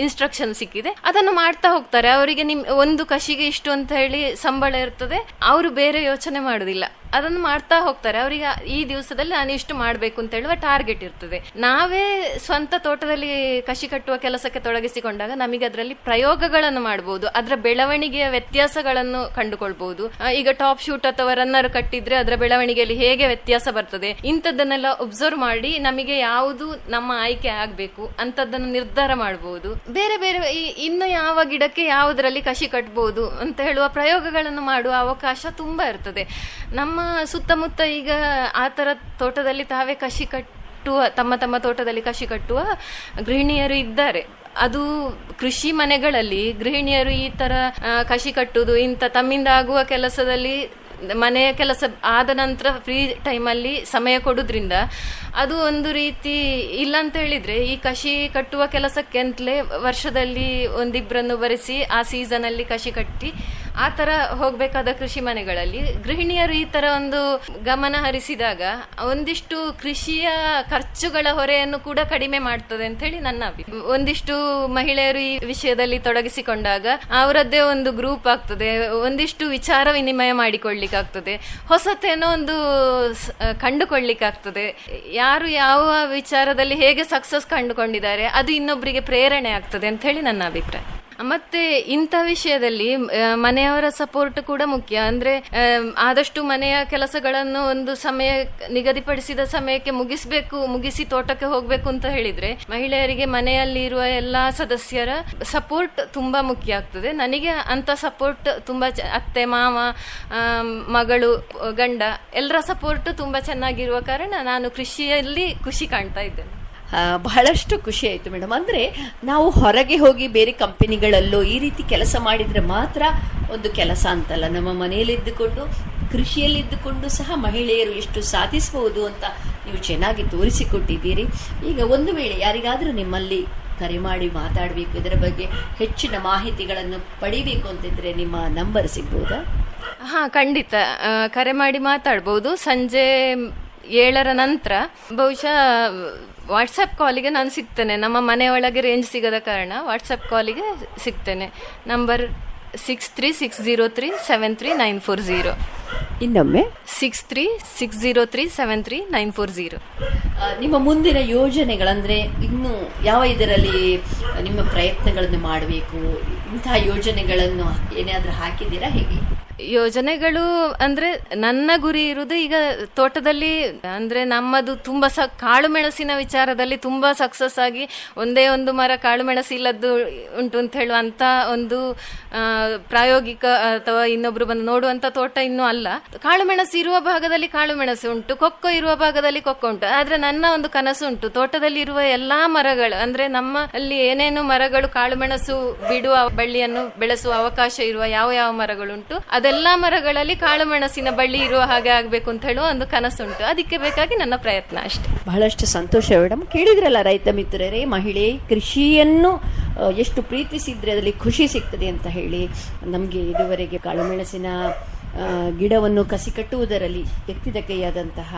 ಇನ್ಸ್ಟ್ರಕ್ಷನ್ ಸಿಕ್ಕಿದೆ, ಅದನ್ನು ಮಾಡ್ತಾ ಹೋಗ್ತಾರೆ. ಅವರಿಗೆ ಒಂದು ಕಸಿಗೆ ಇಷ್ಟು ಅಂತ ಹೇಳಿ ಸಂಬಳ ಇರ್ತದೆ, ಅವರು ಬೇರೆ ಯೋಚನೆ ಮಾಡುದಿಲ್ಲ, ಅದನ್ನು ಮಾಡ್ತಾ ಹೋಗ್ತಾರೆ. ಅವರಿಗೆ ಈ ದಿವಸದಲ್ಲಿ ನಾನು ಇಷ್ಟು ಮಾಡಬೇಕು ಅಂತ ಹೇಳುವ ಟಾರ್ಗೆಟ್ ಇರ್ತದೆ. ನಾವೇ ಸ್ವಂತ ತೋಟದಲ್ಲಿ ಕಸಿ ಕಟ್ಟುವ ಕೆಲಸಕ್ಕೆ ತೊಡಗಿಸಿಕೊಂಡಾಗ ನಮಗೆ ಅದರಲ್ಲಿ ಪ್ರಯೋಗಗಳನ್ನು ಮಾಡಬಹುದು, ಅದರ ಬೆಳವಣಿಗೆಯ ವ್ಯತ್ಯಾಸಗಳನ್ನು ಕಂಡುಕೊಳ್ಬಹುದು. ಈಗ ಟಾಪ್ ಶೂಟ್ ಅಥವಾ ರನ್ನರ್ ಕಟ್ಟಿದ್ರೆ ಅದರ ಬೆಳವಣಿಗೆಯಲ್ಲಿ ಹೇಗೆ ವ್ಯತ್ಯಾಸ ಬರ್ತದೆ, ಇಂಥದ್ದನ್ನೆಲ್ಲ ಒಬ್ಸರ್ವ್ ಮಾಡಿ ನಮಗೆ ಯಾವುದು ನಮ್ಮ ಆಯ್ಕೆ ಆಗ್ಬೇಕು ಅಂತದನ್ನು ನಿರ್ಧಾರ ಮಾಡಬಹುದು. ಬೇರೆ ಬೇರೆ ಇನ್ನು ಯಾವ ಗಿಡಕ್ಕೆ ಯಾವುದರಲ್ಲಿ ಕಸಿ ಕಟ್ಟಬಹುದು ಅಂತ ಹೇಳುವ ಪ್ರಯೋಗಗಳನ್ನು ಮಾಡುವ ಅವಕಾಶ ತುಂಬಾ ಇರ್ತದೆ. ನಮ್ಮ ಸುತ್ತಮುತ್ತ ಈಗ ಆ ತರ ತೋಟದಲ್ಲಿ ತಾವೇ ಕಸಿ ಕಟ್ಟುವ, ತಮ್ಮ ತೋಟದಲ್ಲಿ ಕಸಿ ಕಟ್ಟುವ ಗೃಹಿಣಿಯರು ಇದ್ದಾರೆ. ಅದು ಕೃಷಿ ಮನೆಗಳಲ್ಲಿ ಗೃಹಿಣಿಯರು ಈ ತರ ಕಸಿ ಕಟ್ಟುವುದು, ಇಂಥ ತಮ್ಮಿಂದ ಆಗುವ ಕೆಲಸದಲ್ಲಿ ಮನೆಯ ಕೆಲಸ ಆದ ನಂತರ ಫ್ರೀ ಟೈಮಲ್ಲಿ ಸಮಯ ಕೊಡೋದ್ರಿಂದ ಅದು ಒಂದು ರೀತಿ ಇಲ್ಲ ಅಂತ ಹೇಳಿದ್ರೆ ಈ ಕಸಿ ಕಟ್ಟುವ ಕೆಲಸಕ್ಕೆ ಅಂತಲೇ ವರ್ಷದಲ್ಲಿ ಒಂದಿಬ್ಬರನ್ನು ಬರೆಸಿ ಆ ಸೀಸನ್ ಅಲ್ಲಿ ಕಸಿ ಕಟ್ಟಿ ಆ ತರ ಹೋಗ್ಬೇಕಾದ ಕೃಷಿ ಮನೆಗಳಲ್ಲಿ ಗೃಹಿಣಿಯರು ಈ ತರ ಒಂದು ಗಮನ ಹರಿಸಿದಾಗ ಒಂದಿಷ್ಟು ಕೃಷಿಯ ಖರ್ಚುಗಳ ಹೊರೆಯನ್ನು ಕೂಡ ಕಡಿಮೆ ಮಾಡ್ತದೆ ಅಂತ ಹೇಳಿ ನನ್ನ ಅಭಿಪ್ರಾಯ. ಒಂದಿಷ್ಟು ಮಹಿಳೆಯರು ಈ ವಿಷಯದಲ್ಲಿ ತೊಡಗಿಸಿಕೊಂಡಾಗ ಅವರದ್ದೇ ಒಂದು ಗ್ರೂಪ್ ಆಗ್ತದೆ, ಒಂದಿಷ್ಟು ವಿಚಾರ ವಿನಿಮಯ ಮಾಡಿಕೊಳ್ಳಿಕ್ಕಾಗ್ತದೆ, ಹೊಸತೇನೋ ಒಂದು ಕಂಡುಕೊಳ್ಳಿಕ್ಕಾಗ್ತದೆ. ಯಾರು ಯಾವ ವಿಚಾರದಲ್ಲಿ ಹೇಗೆ ಸಕ್ಸಸ್ ಕಂಡುಕೊಂಡಿದ್ದಾರೆ ಅದು ಇನ್ನೊಬ್ಬರಿಗೆ ಪ್ರೇರಣೆ ಆಗ್ತದೆ ಅಂತ ಹೇಳಿ ನನ್ನ ಅಭಿಪ್ರಾಯ. ಮತ್ತೆ ಇಂಥ ವಿಷಯದಲ್ಲಿ ಮನೆಯವರ ಸಪೋರ್ಟ್ ಕೂಡ ಮುಖ್ಯ. ಅಂದ್ರೆ ಆದಷ್ಟು ಮನೆಯ ಕೆಲಸಗಳನ್ನು ಒಂದು ಸಮಯ ನಿಗದಿಪಡಿಸಿದ ಸಮಯಕ್ಕೆ ಮುಗಿಸಿ ತೋಟಕ್ಕೆ ಹೋಗ್ಬೇಕು ಅಂತ ಹೇಳಿದ್ರೆ ಮಹಿಳೆಯರಿಗೆ ಮನೆಯಲ್ಲಿ ಇರುವ ಎಲ್ಲಾ ಸದಸ್ಯರ ಸಪೋರ್ಟ್ ತುಂಬಾ ಮುಖ್ಯ ಆಗ್ತದೆ. ನನಗೆ ಅಂತ ಸಪೋರ್ಟ್ ತುಂಬಾ ಅತ್ತೆ, ಮಾವ, ಮಗಳು, ಗಂಡ ಎಲ್ಲರ ಸಪೋರ್ಟ್ ತುಂಬಾ ಚೆನ್ನಾಗಿರುವ ಕಾರಣ ನಾನು ಕೃಷಿಯಲ್ಲಿ ಖುಷಿ ಕಾಣ್ತಾ ಇದ್ದೇನೆ. ಬಹಳಷ್ಟು ಖುಷಿ ಆಯಿತು ಮೇಡಮ್. ಅಂದರೆ ನಾವು ಹೊರಗೆ ಹೋಗಿ ಬೇರೆ ಕಂಪನಿಗಳಲ್ಲೂ ಈ ರೀತಿ ಕೆಲಸ ಮಾಡಿದರೆ ಮಾತ್ರ ಒಂದು ಕೆಲಸ ಅಂತಲ್ಲ, ನಮ್ಮ ಮನೆಯಲ್ಲಿದ್ದುಕೊಂಡು ಕೃಷಿಯಲ್ಲಿದ್ದುಕೊಂಡು ಸಹ ಮಹಿಳೆಯರು ಎಷ್ಟು ಸಾಧಿಸಬಹುದು ಅಂತ ನೀವು ಚೆನ್ನಾಗಿ ತೋರಿಸಿಕೊಟ್ಟಿದ್ದೀರಿ. ಈಗ ಒಂದು ವೇಳೆ ಯಾರಿಗಾದರೂ ನಿಮ್ಮಲ್ಲಿ ಕರೆ ಮಾಡಿ ಮಾತಾಡಬೇಕು, ಇದರ ಬಗ್ಗೆ ಹೆಚ್ಚಿನ ಮಾಹಿತಿಗಳನ್ನು ಪಡಿಬೇಕು ಅಂತಿದ್ರೆ ನಿಮ್ಮ ನಂಬರ್ ಸಿಗ್ಬೋದಾ? ಹಾ, ಖಂಡಿತ ಕರೆ ಮಾಡಿ ಮಾತಾಡ್ಬೋದು. ಸಂಜೆ 7 ನಂತರ ಬಹುಶಃ ವಾಟ್ಸಪ್ ಕಾಲಿಗೆ ನಾನು ಸಿಗ್ತೇನೆ. ನಮ್ಮ ಮನೆಯೊಳಗೆ ರೇಂಜ್ ಸಿಗದ ಕಾರಣ ವಾಟ್ಸಪ್ ಕಾಲಿಗೆ ಸಿಗ್ತೇನೆ. ನಂಬರ್ 6360373940. ಇನ್ನೊಮ್ಮೆ 6360373940. ನಿಮ್ಮ ಮುಂದಿನ ಯೋಜನೆಗಳಂದ್ರೆ ಇನ್ನು ಯಾವ ಇದರಲ್ಲಿ ನಿಮ್ಮ ಪ್ರಯತ್ನಗಳನ್ನು ಮಾಡಬೇಕು, ಇಂತಹ ಯೋಜನೆಗಳನ್ನು ಏನಾದ್ರೂ ಹಾಕಿದ್ದೀರಾ? ಹೇಗೆ ಯೋಜನೆಗಳು ಅಂದ್ರೆ ನನ್ನ ಗುರಿ ಇರುವುದು ಈಗ ತೋಟದಲ್ಲಿ ಅಂದ್ರೆ ನಮ್ಮದು ತುಂಬಾ ಕಾಳು ಮೆಣಸಿನ ವಿಚಾರದಲ್ಲಿ ತುಂಬಾ ಸಕ್ಸಸ್ ಆಗಿ ಒಂದೇ ಒಂದು ಮರ ಕಾಳು ಮೆಣಸು ಇಲ್ಲದ್ದು ಉಂಟು ಅಂತ ಹೇಳುವಂತ ಒಂದು ಪ್ರಾಯೋಗಿಕ ಅಥವಾ ಇನ್ನೊಬ್ರು ಬಂದು ನೋಡುವಂತ ತೋಟ ಇನ್ನೂ ಅಲ್ಲ. ಕಾಳು ಮೆಣಸು ಇರುವ ಭಾಗದಲ್ಲಿ ಕಾಳು ಮೆಣಸು ಉಂಟು, ಕೊಕ್ಕೋ ಇರುವ ಭಾಗದಲ್ಲಿ ಕೊಕ್ಕೋ ಉಂಟು. ಆದ್ರೆ ನನ್ನ ಒಂದು ಕನಸು ಉಂಟು, ತೋಟದಲ್ಲಿ ಇರುವ ಎಲ್ಲಾ ಮರಗಳು ಅಂದ್ರೆ ನಮ್ಮ ಅಲ್ಲಿ ಏನೇನು ಮರಗಳು ಕಾಳು ಮೆಣಸು ಬಿಡುವ ಬಳ್ಳಿಯನ್ನು ಬೆಳೆಸುವ ಅವಕಾಶ ಇರುವ ಯಾವ ಯಾವ ಮರಗಳುಂಟು ಅದೆಲ್ಲಾ ಮರಗಳಲ್ಲಿ ಕಾಳು ಮೆಣಸಿನ ಬಳ್ಳಿ ಇರುವ ಹಾಗೆ ಆಗ್ಬೇಕು ಅಂತ ಹೇಳುವ ಒಂದು ಕನಸುಂಟು. ಅದಕ್ಕೆ ಬೇಕಾಗಿ ನನ್ನ ಪ್ರಯತ್ನ ಅಷ್ಟೇ. ಬಹಳಷ್ಟು ಸಂತೋಷ ಮೇಡಮ್. ಕೇಳಿದ್ರಲ್ಲ ರೈತ ಮಿತ್ರರೇ, ಮಹಿಳೆ ಕೃಷಿಯನ್ನು ಎಷ್ಟು ಪ್ರೀತಿಸಿದ್ರೆ ಅದರಲ್ಲಿ ಖುಷಿ ಸಿಗ್ತದೆ ಅಂತ ಹೇಳಿ. ನಮಗೆ ಇದುವರೆಗೆ ಕಾಳು ಮೆಣಸಿನ ಗಿಡವನ್ನು ಕಸಿ ಕಟ್ಟುವುದರಲ್ಲಿ ಎತ್ತಿದ ಕೈಯಾದಂತಹ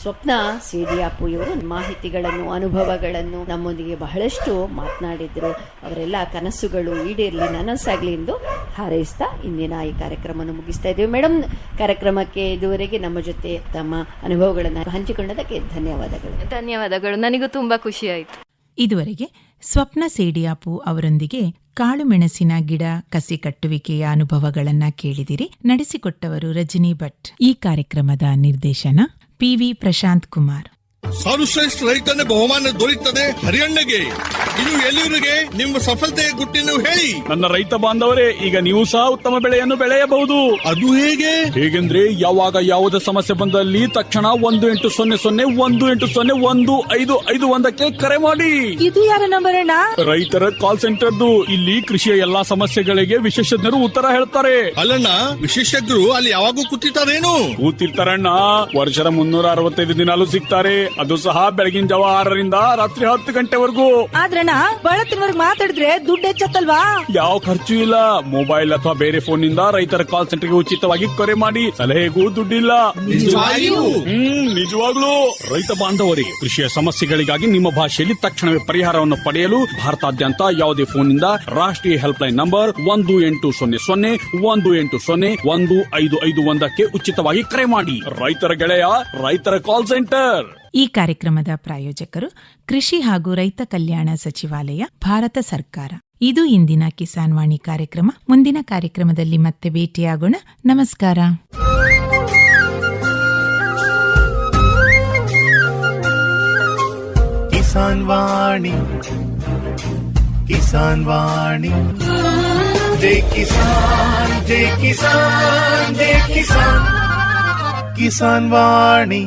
ಸ್ವಪ್ನ ಸೇಡಿಯಾಪು ಇವರು ಮಾಹಿತಿಗಳನ್ನು, ಅನುಭವಗಳನ್ನು ನಮ್ಮೊಂದಿಗೆ ಬಹಳಷ್ಟು ಮಾತನಾಡಿದ್ರು. ಅವರೆಲ್ಲ ಕನಸುಗಳು ಈಡೇರಲಿ, ನನಸಾಗಲಿ ಎಂದು ಹಾರೈಸ್ತಾ ಇಂದಿನ ಈ ಕಾರ್ಯಕ್ರಮವನ್ನು ಮುಗಿಸ್ತಾ ಇದ್ದೇವೆ. ಮೇಡಮ್, ಕಾರ್ಯಕ್ರಮಕ್ಕೆ ಇದುವರೆಗೆ ನಮ್ಮ ಜೊತೆ ತಮ್ಮ ಅನುಭವಗಳನ್ನು ಹಂಚಿಕೊಂಡದಕ್ಕೆ ಧನ್ಯವಾದಗಳು. ಧನ್ಯವಾದಗಳು, ನನಗೂ ತುಂಬಾ ಖುಷಿ ಆಯಿತು. ಇದುವರೆಗೆ ಸ್ವಪ್ನ ಸೇಡಿಯಾಪು ಅವರೊಂದಿಗೆ ಕಾಳು ಮೆಣಸಿನ ಗಿಡ ಕಸಿ ಕಟ್ಟುವಿಕೆಯ ಅನುಭವಗಳನ್ನ ಕೇಳಿದಿರಿ. ನಡೆಸಿಕೊಟ್ಟವರು ರಜನಿ ಭಟ್. ಈ ಕಾರ್ಯಕ್ರಮದ ನಿರ್ದೇಶನ PV ಪ್ರಶಾಂತ್ ಕುಮಾರ್. ಸರ್ವಶ್ರೇಷ್ಠ ರೈತನ ಬಹುಮಾನ ದೊರೆಯುತ್ತದೆ ಹರಿಯಣ್ಣಗೆ. ಇದು ಎಲ್ಲಿವರೆಗೆ ನಿಮ್ಮ ಸಫಲತೆಯ ಗುಟ್ಟಿನ ಹೇಳಿ. ನನ್ನ ರೈತ ಬಾಂಧವರೇ, ಈಗ ನೀವು ಸಹ ಉತ್ತಮ ಬೆಳೆಯನ್ನು ಬೆಳೆಯಬಹುದು. ಅದು ಹೇಗೆ? ಹೇಗೆಂದ್ರೆ ಯಾವಾಗ ಯಾವುದೇ ಸಮಸ್ಯೆ ಬಂದಲ್ಲಿ ತಕ್ಷಣ 1-800-1801-555 ಕರೆ ಮಾಡಿ. ಇದು ಯಾರ ನಂಬರ್ ಅಣ್ಣ? ರೈತರ ಕಾಲ್ ಸೆಂಟರ್ದು. ಇಲ್ಲಿ ಕೃಷಿಯ ಎಲ್ಲಾ ಸಮಸ್ಯೆಗಳಿಗೆ ವಿಶೇಷಜ್ಞರು ಉತ್ತರ ಹೇಳ್ತಾರೆ. ಅಲ್ಲಣ್ಣ, ವಿಶೇಷಜ್ಞರು ಅಲ್ಲಿ ಯಾವಾಗೂ ಕೂತಿರ್ತಾರೇನು? ಕೂತಿರ್ತಾರಣ್ಣ. ವರ್ಷದ 365 ದಿನಾಲೂ ಸಿಗ್ತಾರೆ. ಅದು ಸಹ ಬೆಳಗಿನ ಜಾವ 6ರಿಂದ ರಾತ್ರಿ 10 ಗಂಟೆವರೆಗೂ. ಆದ್ರಣ್ಣ, ಬಳತ್ತಿನವರೆಗೆ ಮಾತಾಡಿದ್ರೆ ದುಡ್ಡು ಹೆಚ್ಚತ್ತಲ್ವಾ? ಯಾವ ಖರ್ಚು ಇಲ್ಲ. ಮೊಬೈಲ್ ಅಥವಾ ಬೇರೆ ಫೋನ್ ನಿಂದ ರೈತರ ಕಾಲ್ ಸೆಂಟರ್ಗೆ ಉಚಿತವಾಗಿ ಕರೆ ಮಾಡಿ. ಸಲಹೆಗೂ ದುಡ್ಡಿಲ್ಲ. ನಿಜವಾಗ್ಲೂ. ರೈತ ಬಾಂಧವರೇ, ಕೃಷಿಯ ಸಮಸ್ಯೆಗಳಿಗಾಗಿ ನಿಮ್ಮ ಭಾಷೆಯಲ್ಲಿ ತಕ್ಷಣವೇ ಪರಿಹಾರವನ್ನು ಪಡೆಯಲು ಭಾರತಾದ್ಯಂತ ಯಾವುದೇ ಫೋನ್ ನಿಂದ ರಾಷ್ಟ್ರೀಯ ಹೆಲ್ಪ್ ಲೈನ್ ನಂಬರ್ 1-800-118-155 ಉಚಿತವಾಗಿ ಕರೆ ಮಾಡಿ. ರೈತರ ಗೆಳೆಯ, ರೈತರ ಕಾಲ್ ಸೆಂಟರ್. ಈ ಕಾರ್ಯಕ್ರಮದ ಪ್ರಾಯೋಜಕರು ಕೃಷಿ ಹಾಗೂ ರೈತ ಕಲ್ಯಾಣ ಸಚಿವಾಲಯ, ಭಾರತ ಸರ್ಕಾರ. ಇದು ಇಂದಿನ ಕಿಸಾನ್ ವಾಣಿ ಕಾರ್ಯಕ್ರಮ. ಮುಂದಿನ ಕಾರ್ಯಕ್ರಮದಲ್ಲಿ ಮತ್ತೆ ಭೇಟಿಯಾಗೋಣ. ನಮಸ್ಕಾರ. ಕಿಸಾನ್ ವಾಣಿ, ಕಿಸಾನ್ ವಾಣಿ, ಜೈ ಕಿಸಾನ್, ಜೈ ಕಿಸಾನ್, ಜೈ ಕಿಸಾನ್, ಕಿಸಾನ್ ವಾಣಿ.